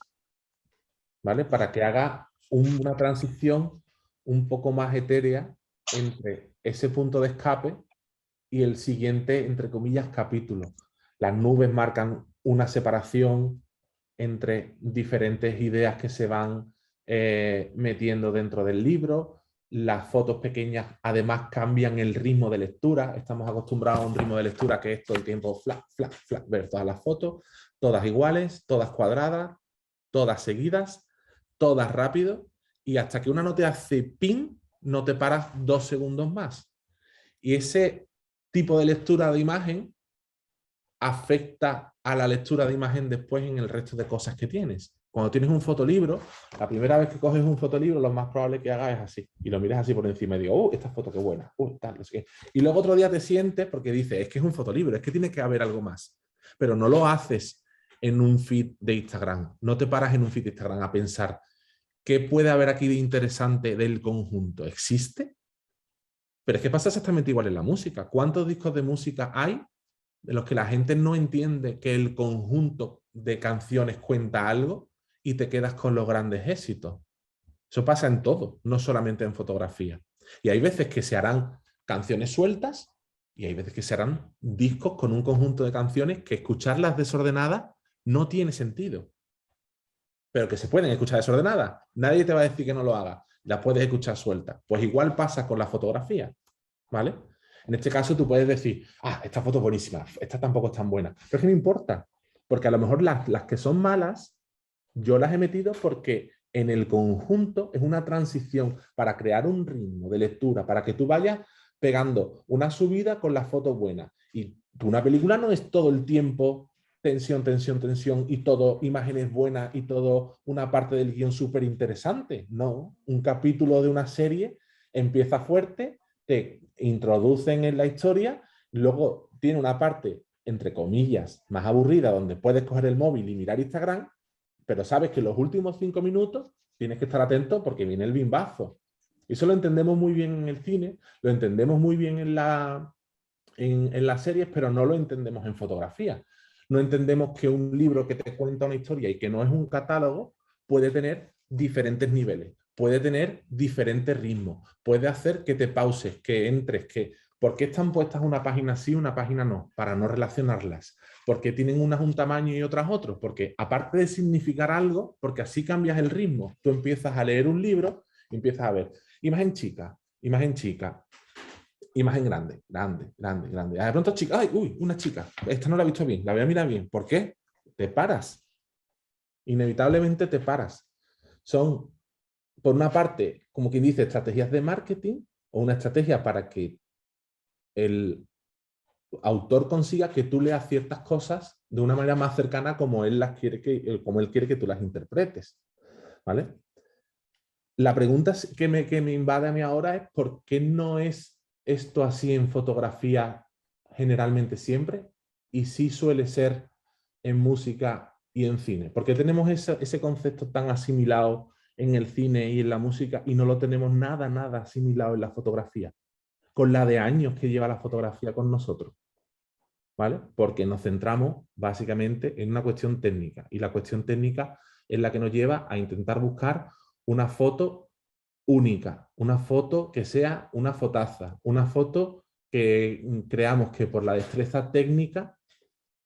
¿vale? Para que haga una transición un poco más etérea entre ese punto de escape y el siguiente, entre comillas, capítulo. Las nubes marcan una separación entre diferentes ideas que se van metiendo dentro del libro. Las fotos pequeñas además cambian el ritmo de lectura. Estamos acostumbrados a un ritmo de lectura que es todo el tiempo flac, flac, flac, ver todas las fotos, todas iguales, todas cuadradas, todas seguidas, todas rápido, y hasta que una no te hace pin, no te paras 2 segundos más. Y ese tipo de lectura de imagen afecta a la lectura de imagen después en el resto de cosas que tienes. Cuando tienes un fotolibro, la primera vez que coges un fotolibro, lo más probable que hagas es así. Y lo miras así por encima y digo, esta foto qué buena. Tal, no sé qué. Y luego otro día te sientes porque dices, es que es un fotolibro, es que tiene que haber algo más. Pero no lo haces en un feed de Instagram. No te paras en un feed de Instagram a pensar, ¿qué puede haber aquí de interesante del conjunto? ¿Existe? Pero es que pasa exactamente igual en la música. ¿Cuántos discos de música hay de los que la gente no entiende que el conjunto de canciones cuenta algo y te quedas con los grandes éxitos? Eso pasa en todo, no solamente en fotografía. Y hay veces que se harán canciones sueltas y hay veces que se harán discos con un conjunto de canciones que escucharlas desordenadas no tiene sentido. Pero que se pueden escuchar desordenadas. Nadie te va a decir que no lo haga. Las puedes escuchar sueltas. Pues igual pasa con la fotografía, ¿vale? En este caso tú puedes decir, esta foto es buenísima, esta tampoco es tan buena. Pero es que no importa, porque a lo mejor las que son malas, yo las he metido porque en el conjunto es una transición para crear un ritmo de lectura, para que tú vayas pegando una subida con las fotos buenas. Y una película no es todo el tiempo tensión, tensión, tensión y todo imágenes buenas y todo una parte del guión súper interesante. No, un capítulo de una serie empieza fuerte, te introducen en la historia, luego tiene una parte, entre comillas, más aburrida, donde puedes coger el móvil y mirar Instagram, pero sabes que los últimos 5 minutos tienes que estar atento porque viene el bimbazo. Eso lo entendemos muy bien en el cine, lo entendemos muy bien en las series, pero no lo entendemos en fotografía. No entendemos que un libro que te cuenta una historia y que no es un catálogo puede tener diferentes niveles, puede tener diferentes ritmos, puede hacer que te pauses, que entres, que... ¿Por qué están puestas una página sí y una página no? Para no relacionarlas. Porque tienen unas un tamaño y otras otro. Porque aparte de significar algo, porque así cambias el ritmo. Tú empiezas a leer un libro y empiezas a ver imagen chica, imagen chica, imagen grande, grande, grande, grande. De pronto chica, ¡ay, uy, una chica! Esta no la he visto bien, la voy a mirar bien. ¿Por qué? Te paras. Inevitablemente te paras. Son, por una parte, como quien dice, estrategias de marketing o una estrategia para que el autor consiga que tú leas ciertas cosas de una manera más cercana como él quiere que tú las interpretes, ¿vale? La pregunta que me invade a mí ahora es ¿por qué no es esto así en fotografía generalmente siempre? Y sí suele ser en música y en cine. ¿Por qué tenemos ese concepto tan asimilado en el cine y en la música y no lo tenemos nada asimilado en la fotografía? Con la de años que lleva la fotografía con nosotros. ¿Vale? Porque nos centramos básicamente en una cuestión técnica. Y la cuestión técnica es la que nos lleva a intentar buscar una foto única, una foto que sea una fotaza, una foto que creamos que por la destreza técnica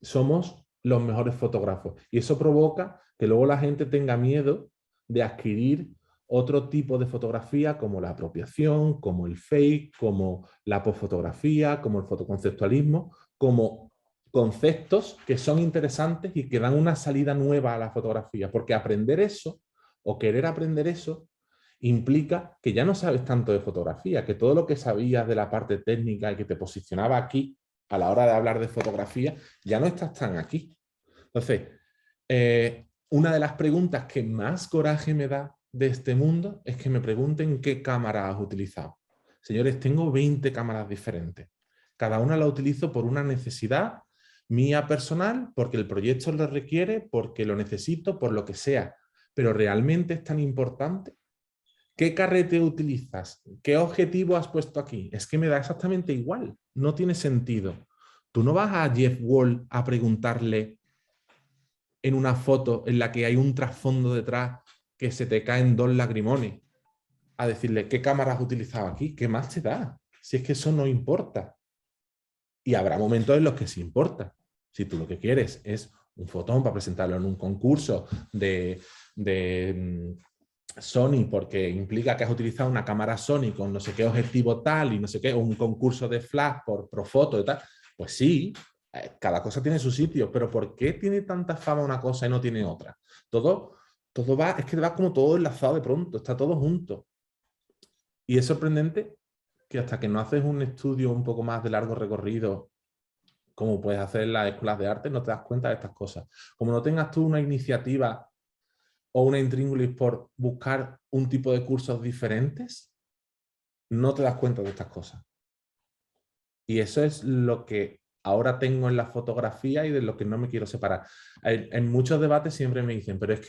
somos los mejores fotógrafos. Y eso provoca que luego la gente tenga miedo de adquirir otro tipo de fotografía como la apropiación, como el fake, como la posfotografía, como el fotoconceptualismo, como conceptos que son interesantes y que dan una salida nueva a la fotografía. Porque aprender eso o querer aprender eso implica que ya no sabes tanto de fotografía, que todo lo que sabías de la parte técnica y que te posicionaba aquí a la hora de hablar de fotografía, ya no estás tan aquí. Entonces, una de las preguntas que más coraje me da de este mundo es que me pregunten qué cámara has utilizado. Señores, tengo 20 cámaras diferentes. Cada una la utilizo por una necesidad mía personal, porque el proyecto lo requiere, porque lo necesito, por lo que sea. Pero realmente es tan importante. ¿Qué carrete utilizas? ¿Qué objetivo has puesto aquí? Es que me da exactamente igual. No tiene sentido. Tú no vas a Jeff Wall a preguntarle en una foto en la que hay un trasfondo detrás que se te caen 2 lagrimones a decirle qué cámara has utilizado aquí, qué más te da. Si es que eso no importa. Y habrá momentos en los que sí importa. Si tú lo que quieres es un fotón para presentarlo en un concurso de Sony porque implica que has utilizado una cámara Sony con no sé qué objetivo tal y no sé qué, o un concurso de flash por Profoto y tal, pues sí, cada cosa tiene su sitio, pero ¿por qué tiene tanta fama una cosa y no tiene otra? Todo va, es que va como todo enlazado de pronto, está todo junto. Y es sorprendente que hasta que no haces un estudio un poco más de largo recorrido, como puedes hacer en las escuelas de arte, no te das cuenta de estas cosas. Como no tengas tú una iniciativa o una intríngulis por buscar un tipo de cursos diferentes, no te das cuenta de estas cosas. Y eso es lo que ahora tengo en la fotografía y de lo que no me quiero separar. En muchos debates siempre me dicen, pero es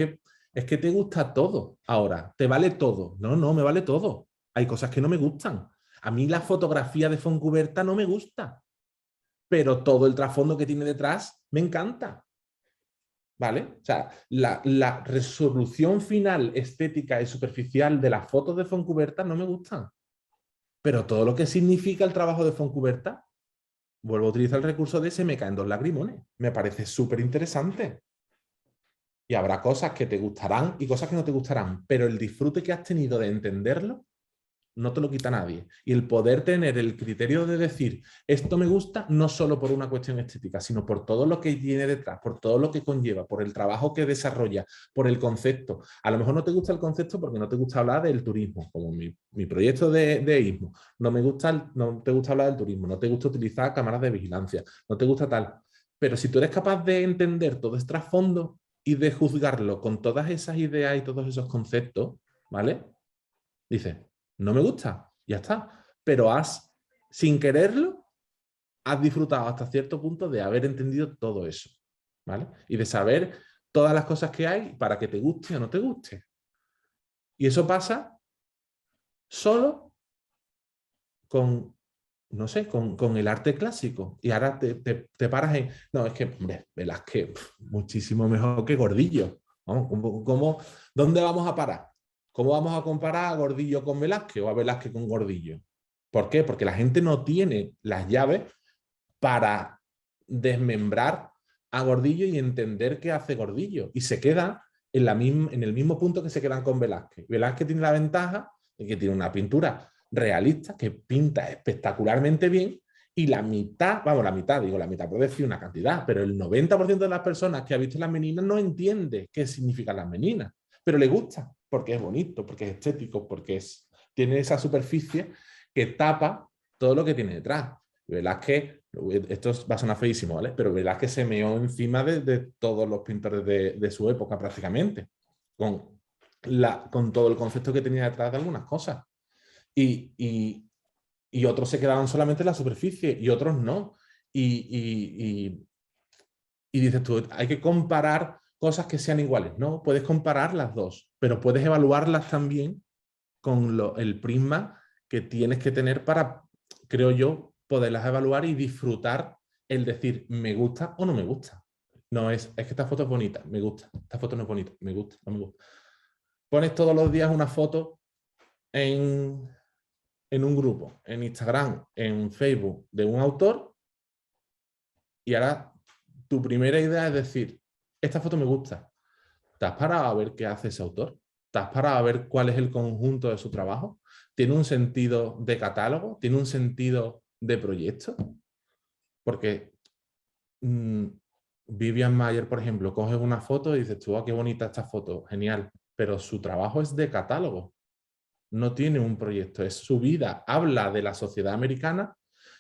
que te gusta todo ahora, te vale todo. No me vale todo. Hay cosas que no me gustan. A mí la fotografía de Fontcuberta no me gusta, pero todo el trasfondo que tiene detrás me encanta. ¿Vale? O sea, la resolución final estética y superficial de las fotos de Fontcuberta no me gustan. Pero todo lo que significa el trabajo de Fontcuberta, vuelvo a utilizar el recurso de se me caen 2 lagrimones. Me parece súper interesante. Y habrá cosas que te gustarán y cosas que no te gustarán, pero el disfrute que has tenido de entenderlo no te lo quita nadie. Y el poder tener el criterio de decir, esto me gusta no solo por una cuestión estética, sino por todo lo que viene detrás, por todo lo que conlleva, por el trabajo que desarrolla, por el concepto. A lo mejor no te gusta el concepto porque no te gusta hablar del turismo, como mi proyecto de ISMO. No te gusta hablar del turismo, no te gusta utilizar cámaras de vigilancia, no te gusta tal. Pero si tú eres capaz de entender todo este trasfondo y de juzgarlo con todas esas ideas y todos esos conceptos, ¿vale? Dices, no me gusta, ya está. Pero sin quererlo, has disfrutado hasta cierto punto de haber entendido todo eso, ¿vale? Y de saber todas las cosas que hay para que te guste o no te guste. Y eso pasa solo con, no sé, con el arte clásico. Y ahora te paras en, no, es que, hombre, Velázquez, muchísimo mejor que Gordillo. ¿Dónde vamos a parar? ¿Cómo vamos a comparar a Gordillo con Velázquez o a Velázquez con Gordillo? ¿Por qué? Porque la gente no tiene las llaves para desmembrar a Gordillo y entender qué hace Gordillo. Y se queda en el mismo punto que se quedan con Velázquez. Velázquez tiene la ventaja de que tiene una pintura realista que pinta espectacularmente bien y la mitad puede decir una cantidad, pero el 90% de las personas que ha visto las meninas no entiende qué significan las meninas, pero le gusta porque es bonito, porque es estético, porque tiene esa superficie que tapa todo lo que tiene detrás. Velázquez, esto va a sonar feísimo, ¿vale? Pero Velázquez se meó encima de todos los pintores de su época prácticamente, con con todo el concepto que tenía detrás de algunas cosas. Y otros se quedaban solamente en la superficie y otros no. Y dices tú, hay que comparar cosas que sean iguales. No, puedes comparar las dos, pero puedes evaluarlas también con el prisma que tienes que tener para, creo yo, poderlas evaluar y disfrutar el decir, me gusta o no me gusta. No es que esta foto es bonita, me gusta. Esta foto no es bonita, me gusta, no me gusta. Pones todos los días una foto en un grupo, en Instagram, en Facebook, de un autor, y ahora tu primera idea es decir, esta foto me gusta. ¿Te has parado a ver qué hace ese autor? ¿Te has parado a ver cuál es el conjunto de su trabajo? ¿Tiene un sentido de catálogo? ¿Tiene un sentido de proyecto? Porque Vivian Mayer, por ejemplo, coges una foto y dices tú, qué bonita esta foto, genial, pero su trabajo es de catálogo. No tiene un proyecto, es su vida. Habla de la sociedad americana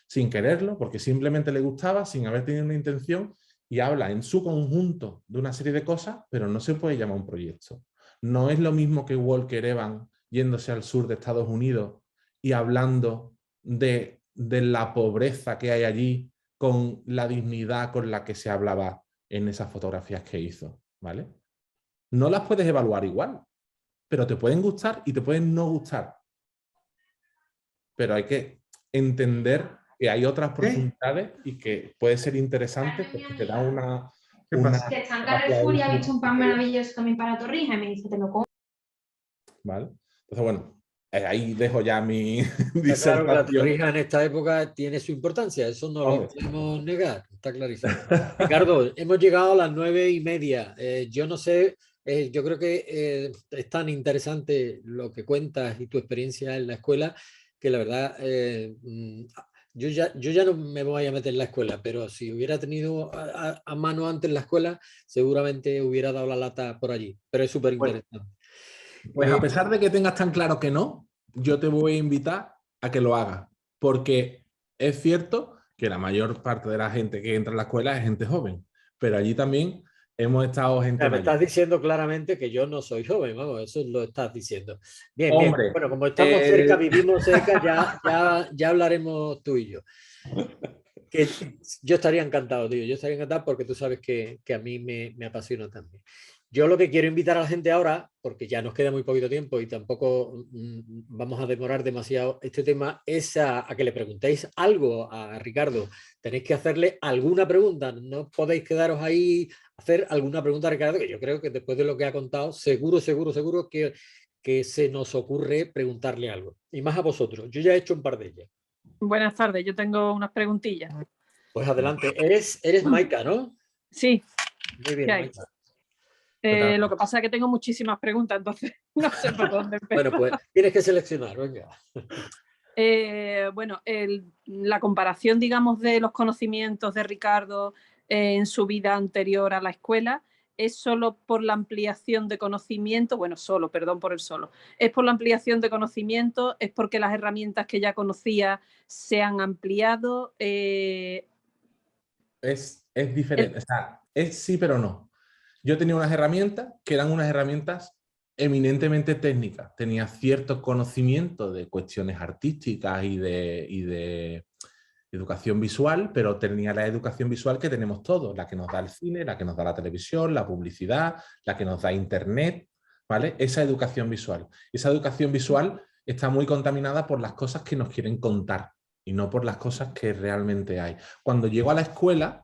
sin quererlo, porque simplemente le gustaba, sin haber tenido una intención, y habla en su conjunto de una serie de cosas, pero no se puede llamar un proyecto. No es lo mismo que Walker Evans yéndose al sur de Estados Unidos y hablando de la pobreza que hay allí con la dignidad con la que se hablaba en esas fotografías que hizo, ¿vale? No las puedes evaluar igual, pero te pueden gustar y te pueden no gustar. Pero hay que entender que hay otras profundidades y que puede ser interesante porque te da una... Que está en Carrefour y ha visto un pan maravilloso también para Torrija y me dice, te lo compro. ¿Vale? Entonces, bueno, ahí dejo ya mi Está claro que la disertación. Torrija en esta época tiene su importancia, eso no Hombre. lo podemos negar, está clarísimo. Ricardo, hemos llegado a las 9:30. Yo no sé, yo creo que es tan interesante lo que cuentas y tu experiencia en la escuela que la verdad, yo ya no me voy a meter en la escuela, pero si hubiera tenido a mano antes la escuela, seguramente hubiera dado la lata por allí, pero es súper interesante. Pues a pesar de que tengas tan claro que no, yo te voy a invitar a que lo hagas, porque es cierto que la mayor parte de la gente que entra a la escuela es gente joven, pero allí también hemos estado gente Me mayor. estás diciendo claramente que yo no soy joven, vamos, eso lo estás diciendo. Bien, Hombre, bien. Bueno, como estamos cerca, vivimos cerca, ya hablaremos tú y yo. Que yo estaría encantado, tío. Yo estaría encantado porque tú sabes que a mí me apasiona también. Yo lo que quiero invitar a la gente ahora, porque ya nos queda muy poquito tiempo y tampoco vamos a demorar demasiado este tema, es a que le preguntéis algo a Ricardo. Tenéis que hacerle alguna pregunta. No podéis quedaros ahí a hacer alguna pregunta a Ricardo, que yo creo que después de lo que ha contado, seguro que se nos ocurre preguntarle algo. Y más a vosotros. Yo ya he hecho un par de ellas. Buenas tardes, yo tengo unas preguntillas. Pues adelante. Eres Maika, ¿no? Sí. Muy bien, ¿qué hay? Maika. Lo que pasa es que tengo muchísimas preguntas, entonces no sé por dónde empezar. Bueno, pues tienes que seleccionar, venga. Bueno, la comparación, digamos, de los conocimientos de Ricardo en su vida anterior a la escuela, ¿es solo por la ampliación de conocimiento? Bueno, perdón por el solo. ¿Es por la ampliación de conocimiento? ¿Es porque las herramientas que ya conocía se han ampliado? Es diferente, o sea, es sí pero no. Yo tenía unas herramientas que eran unas herramientas eminentemente técnicas. Tenía cierto conocimiento de cuestiones artísticas y de educación visual, pero tenía la educación visual que tenemos todos, la que nos da el cine, la que nos da la televisión, la publicidad, la que nos da internet, ¿vale? Esa educación visual. Esa educación visual está muy contaminada por las cosas que nos quieren contar y no por las cosas que realmente hay. Cuando llego a la escuela,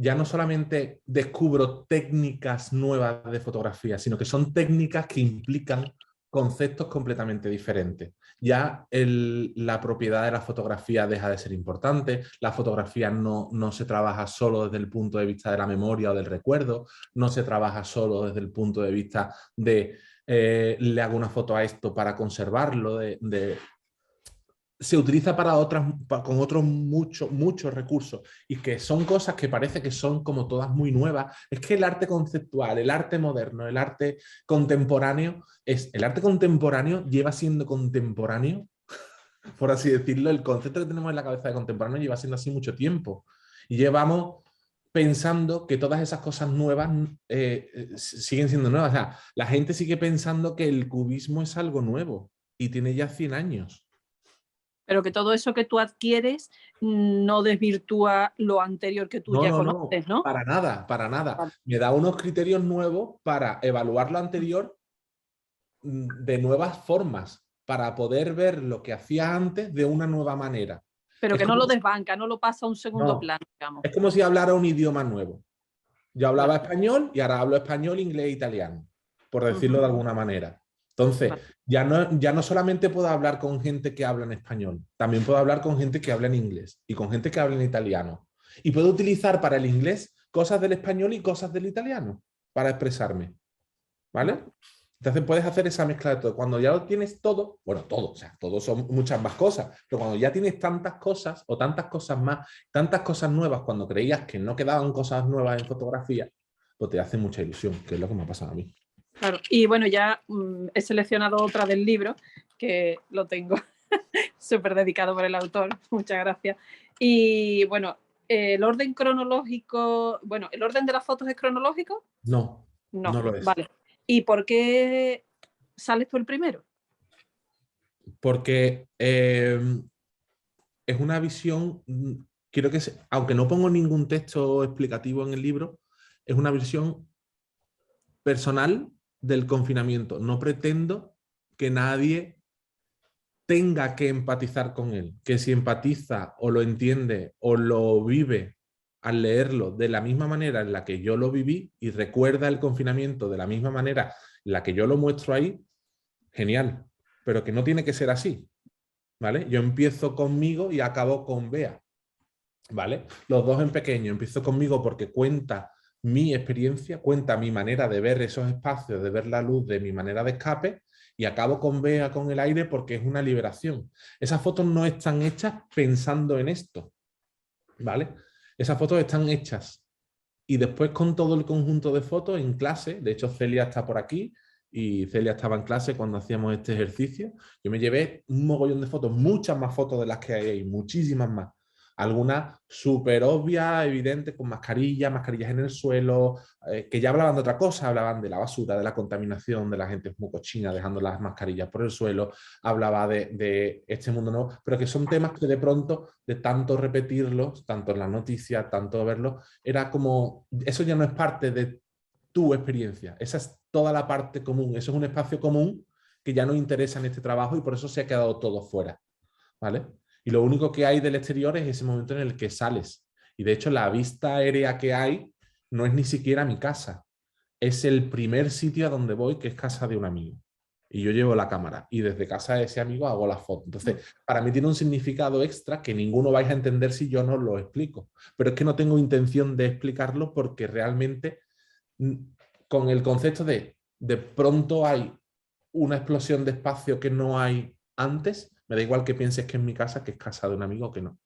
ya no solamente descubro técnicas nuevas de fotografía, sino que son técnicas que implican conceptos completamente diferentes. Ya la propiedad de la fotografía deja de ser importante, la fotografía no se trabaja solo desde el punto de vista de la memoria o del recuerdo, no se trabaja solo desde el punto de vista de le hago una foto a esto para conservarlo, se utiliza con otros muchos recursos y que son cosas que parece que son como todas muy nuevas. Es que el arte conceptual, el arte moderno, el arte contemporáneo, el arte contemporáneo lleva siendo contemporáneo, por así decirlo, el concepto que tenemos en la cabeza de contemporáneo lleva siendo así mucho tiempo. Y llevamos pensando que todas esas cosas nuevas siguen siendo nuevas. O sea, la gente sigue pensando que el cubismo es algo nuevo y tiene ya 100 años. Pero que todo eso que tú adquieres no desvirtúa lo anterior que tú ya conoces, ¿no? Para nada, para nada. Vale. Me da unos criterios nuevos para evaluar lo anterior de nuevas formas, para poder ver lo que hacía antes de una nueva manera. Pero Es que no como lo desbanca, no lo pasa a un segundo No. plano, digamos. Es como si hablara un idioma nuevo. Yo hablaba Vale. español y ahora hablo español, inglés e italiano, por decirlo de alguna manera. Entonces, Vale. ya no solamente puedo hablar con gente que habla en español, también puedo hablar con gente que habla en inglés y con gente que habla en italiano. Y puedo utilizar para el inglés cosas del español y cosas del italiano para expresarme. ¿Vale? Entonces puedes hacer esa mezcla de todo. Cuando ya lo tienes todo, bueno, todo, o sea, todo son muchas más cosas, pero cuando ya tienes tantas cosas o tantas cosas más, tantas cosas nuevas, cuando creías que no quedaban cosas nuevas en fotografía, pues te hace mucha ilusión, que es lo que me ha pasado a mí. Claro, y bueno, ya he seleccionado otra del libro, que lo tengo súper dedicado por el autor, muchas gracias. Y bueno, el orden cronológico, bueno, ¿el orden de las fotos es cronológico? No, no lo es. Vale. ¿Y por qué sales tú el primero? Porque es una visión, quiero que, aunque no pongo ningún texto explicativo en el libro, es una visión personal del confinamiento. No pretendo que nadie tenga que empatizar con él, que si empatiza o lo entiende o lo vive al leerlo de la misma manera en la que yo lo viví y recuerda el confinamiento de la misma manera en la que yo lo muestro ahí, genial, pero que no tiene que ser así, ¿vale? Yo empiezo conmigo y acabo con Bea, ¿vale? Los dos en pequeño, empiezo conmigo porque cuenta mi experiencia, cuenta mi manera de ver esos espacios, de ver la luz, de mi manera de escape, y acabo con Bea, con el aire, porque es una liberación. Esas fotos no están hechas pensando en esto, ¿vale? Esas fotos están hechas. Y después con todo el conjunto de fotos en clase, de hecho Celia está por aquí, y Celia estaba en clase cuando hacíamos este ejercicio, yo me llevé un mogollón de fotos, muchas más fotos de las que hay ahí, muchísimas más. Algunas súper obvias, evidentes, con mascarillas en el suelo, que ya hablaban de otra cosa, hablaban de la basura, de la contaminación, de la gente muy cochina dejando las mascarillas por el suelo, hablaba de este mundo nuevo, pero que son temas que de pronto, de tanto repetirlos, tanto en las noticias, tanto verlos, era como, eso ya no es parte de tu experiencia, esa es toda la parte común, eso es un espacio común que ya no interesa en este trabajo y por eso se ha quedado todo fuera, ¿vale? Y lo único que hay del exterior es ese momento en el que sales. Y de hecho la vista aérea que hay no es ni siquiera mi casa. Es el primer sitio a donde voy, que es casa de un amigo. Y yo llevo la cámara. Y desde casa de ese amigo hago la foto. Entonces, para mí tiene un significado extra que ninguno vais a entender si yo no lo explico. Pero es que no tengo intención de explicarlo porque realmente con el concepto de pronto hay una explosión de espacio que no hay antes, me da igual que pienses que es mi casa, que es casa de un amigo o que no.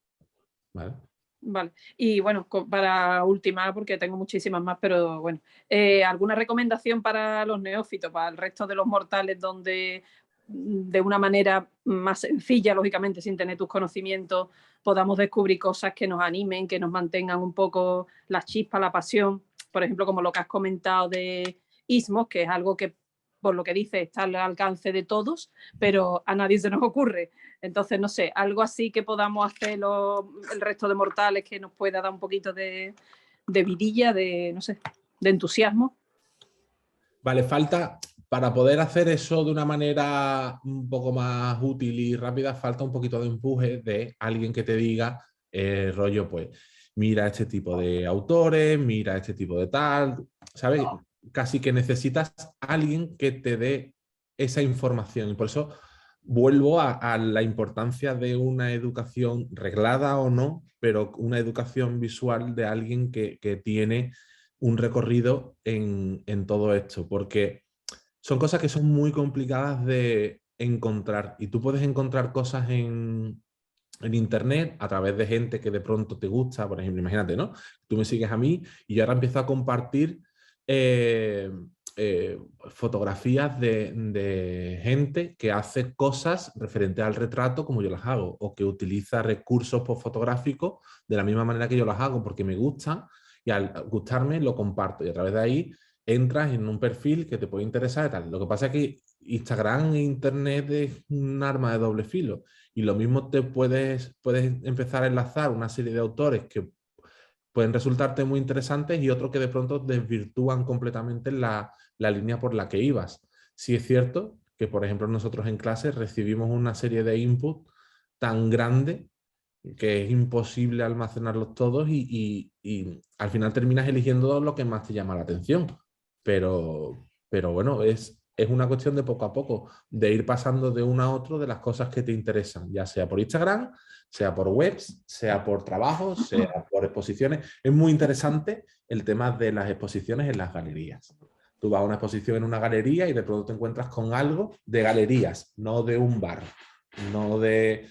¿Vale? Vale. Y bueno, para ultimar, porque tengo muchísimas más, pero bueno, ¿alguna recomendación para los neófitos, para el resto de los mortales, donde de una manera más sencilla, lógicamente, sin tener tus conocimientos, podamos descubrir cosas que nos animen, que nos mantengan un poco la chispa, la pasión? Por ejemplo, como lo que has comentado de Ismos, que es algo que, por lo que dice, está al alcance de todos, pero a nadie se nos ocurre. Entonces, no sé, algo así que podamos hacer el resto de mortales que nos pueda dar un poquito de vidilla, de, no sé, de entusiasmo. Vale, falta, para poder hacer eso de una manera un poco más útil y rápida, falta un poquito de empuje de alguien que te diga, rollo, pues, mira este tipo de autores, mira este tipo de tal, ¿sabes? Casi que necesitas a alguien que te dé esa información. Y por eso vuelvo a la importancia de una educación reglada o no, pero una educación visual de alguien que tiene un recorrido en todo esto, porque son cosas que son muy complicadas de encontrar y tú puedes encontrar cosas en internet a través de gente que de pronto te gusta. Por ejemplo, imagínate, ¿no? Tú me sigues a mí y yo ahora empiezo a compartir fotografías de gente que hace cosas referentes al retrato como yo las hago, o que utiliza recursos fotográficos de la misma manera que yo las hago porque me gustan y al gustarme lo comparto y a través de ahí entras en un perfil que te puede interesar y tal. Lo que pasa es que Instagram e Internet es un arma de doble filo y lo mismo puedes empezar a enlazar una serie de autores que pueden resultarte muy interesantes y otros que de pronto desvirtúan completamente la línea por la que ibas. Sí es cierto que, por ejemplo, nosotros en clase recibimos una serie de inputs tan grande que es imposible almacenarlos todos y al final terminas eligiendo lo que más te llama la atención. Pero bueno, es una cuestión de poco a poco, de ir pasando de uno a otro de las cosas que te interesan, ya sea por Instagram, sea por webs, sea por trabajos, sea por exposiciones. Es muy interesante el tema de las exposiciones en las galerías. Tú vas a una exposición en una galería y de pronto te encuentras con algo de galerías, no de un bar, no de...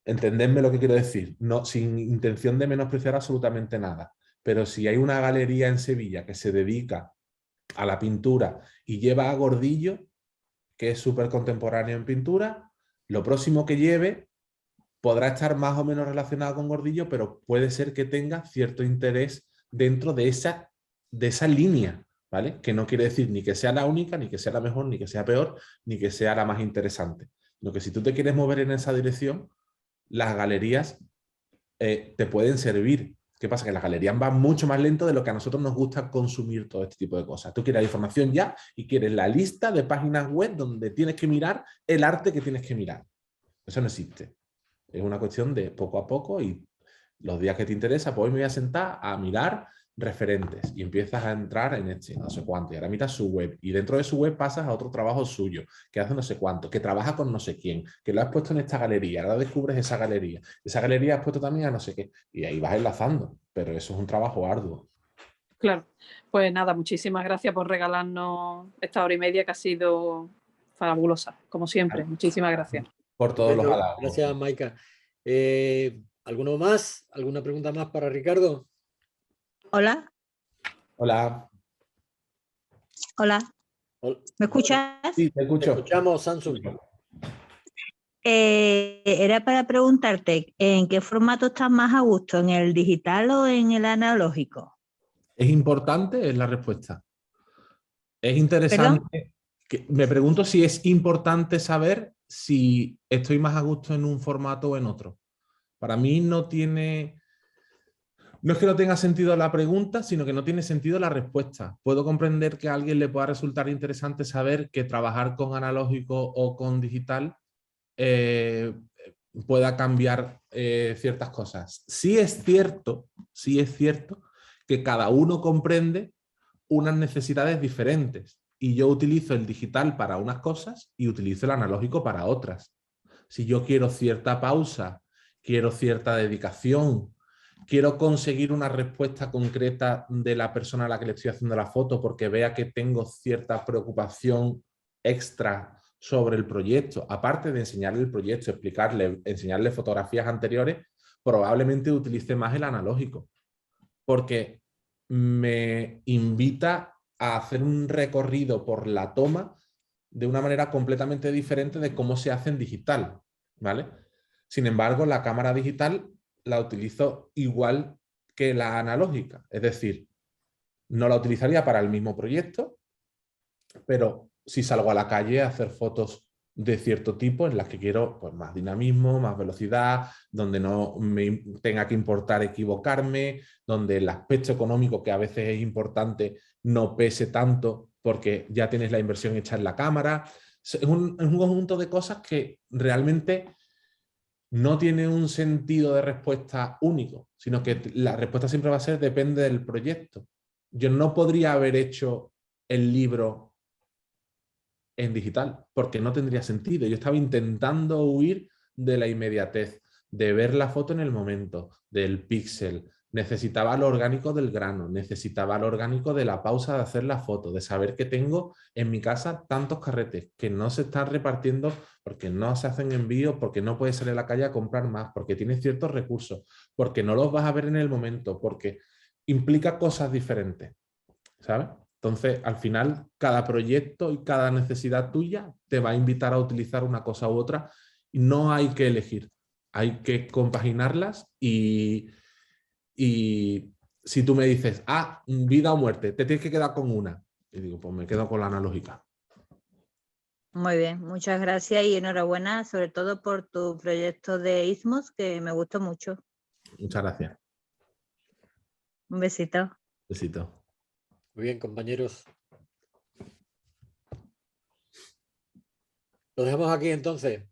Entendedme lo que quiero decir, no, sin intención de menospreciar absolutamente nada. Pero si hay una galería en Sevilla que se dedica a la pintura y lleva a Gordillo, que es súper contemporáneo en pintura, lo próximo que lleve podrá estar más o menos relacionado con Gordillo, pero puede ser que tenga cierto interés dentro de esa línea, ¿vale? Que no quiere decir ni que sea la única, ni que sea la mejor, ni que sea peor, ni que sea la más interesante. Lo que si tú te quieres mover en esa dirección, las galerías te pueden servir. ¿Qué pasa? Que las galerías van mucho más lento de lo que a nosotros nos gusta consumir todo este tipo de cosas. Tú quieres la información ya y quieres la lista de páginas web donde tienes que mirar el arte que tienes que mirar. Eso no existe. Es una cuestión de poco a poco y los días que te interesa, pues hoy me voy a sentar a mirar referentes y empiezas a entrar en este no sé cuánto y ahora miras su web y dentro de su web pasas a otro trabajo suyo que hace no sé cuánto, que trabaja con no sé quién, que lo has puesto en esta galería, ahora descubres esa galería has puesto también a no sé qué y ahí vas enlazando, pero eso es un trabajo arduo. Claro, pues nada, muchísimas gracias por regalarnos esta hora y media que ha sido fabulosa, como siempre. Muchísimas gracias. Por todos los halagos. Gracias, Maika. ¿Alguno más? ¿Alguna pregunta más para Ricardo? Hola. Hola. Hola. ¿Me escuchas? Sí, te escucho. Te escuchamos, Samsung. Era para preguntarte, ¿en qué formato estás más a gusto? ¿En el digital o en el analógico? ¿Es importante? Es la respuesta. Es interesante. Me pregunto si es importante saber si estoy más a gusto en un formato o en otro. Para mí no es que no tenga sentido la pregunta, sino que no tiene sentido la respuesta. Puedo comprender que a alguien le pueda resultar interesante saber que trabajar con analógico o con digital pueda cambiar ciertas cosas. Sí es cierto que cada uno comprende unas necesidades diferentes y yo utilizo el digital para unas cosas y utilizo el analógico para otras. Si yo quiero cierta pausa, quiero cierta dedicación, quiero conseguir una respuesta concreta de la persona a la que le estoy haciendo la foto porque vea que tengo cierta preocupación extra sobre el proyecto, aparte de enseñarle el proyecto, enseñarle fotografías anteriores, probablemente utilice más el analógico, porque me invita a hacer un recorrido por la toma de una manera completamente diferente de cómo se hace en digital, ¿vale? Sin embargo, la cámara digital la utilizo igual que la analógica, es decir, no la utilizaría para el mismo proyecto, pero si salgo a la calle a hacer fotos de cierto tipo en las que quiero pues, más dinamismo, más velocidad, donde no me tenga que importar equivocarme, donde el aspecto económico, que a veces es importante, no pese tanto porque ya tienes la inversión hecha en la cámara. Es un conjunto de cosas que realmente no tiene un sentido de respuesta único, sino que la respuesta siempre va a ser depende del proyecto. Yo no podría haber hecho el libro en digital, porque no tendría sentido. Yo estaba intentando huir de la inmediatez, de ver la foto en el momento, del píxel. Necesitaba lo orgánico del grano, necesitaba lo orgánico de la pausa de hacer la foto, de saber que tengo en mi casa tantos carretes que no se están repartiendo porque no se hacen envíos, porque no puedes salir a la calle a comprar más, porque tienes ciertos recursos, porque no los vas a ver en el momento, porque implica cosas diferentes, ¿sabes? Entonces, al final, cada proyecto y cada necesidad tuya te va a invitar a utilizar una cosa u otra y no hay que elegir, hay que compaginarlas y si tú me dices, vida o muerte, te tienes que quedar con una. Y digo, pues me quedo con la analógica. Muy bien, muchas gracias y enhorabuena, sobre todo por tu proyecto de Istmos, que me gustó mucho. Muchas gracias. Un besito. Besito. Muy bien, compañeros. Lo dejamos aquí entonces.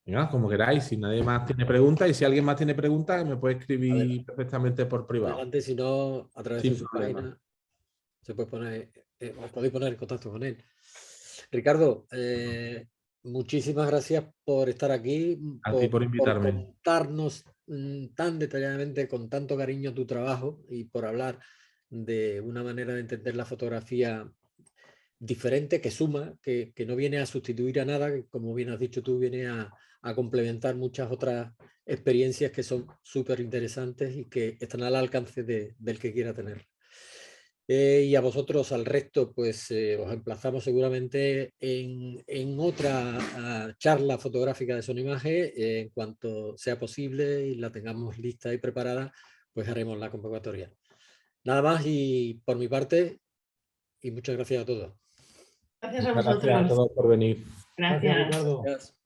Venga, como queráis, si nadie más tiene preguntas y si alguien más tiene preguntas, me puede escribir Adelante. perfectamente por privado. Adelante, si no, a través Sin de su problema. página se puede poner, os podéis poner en contacto con él. Ricardo, muchísimas gracias por estar aquí, A ti por invitarme. contarnos tan detalladamente, con tanto cariño tu trabajo y por hablar de una manera de entender la fotografía diferente, que suma, que no viene a sustituir a nada, que como bien has dicho tú, viene a complementar muchas otras experiencias que son súper interesantes y que están al alcance del que quiera tener. Y a vosotros, al resto, pues os emplazamos seguramente en otra charla fotográfica de Sonimaje. En cuanto sea posible y la tengamos lista y preparada, pues haremos la convocatoria. Nada más y por mi parte, y muchas gracias a todos. Gracias a Muchas gracias a vosotros. todos por venir. Gracias. Gracias.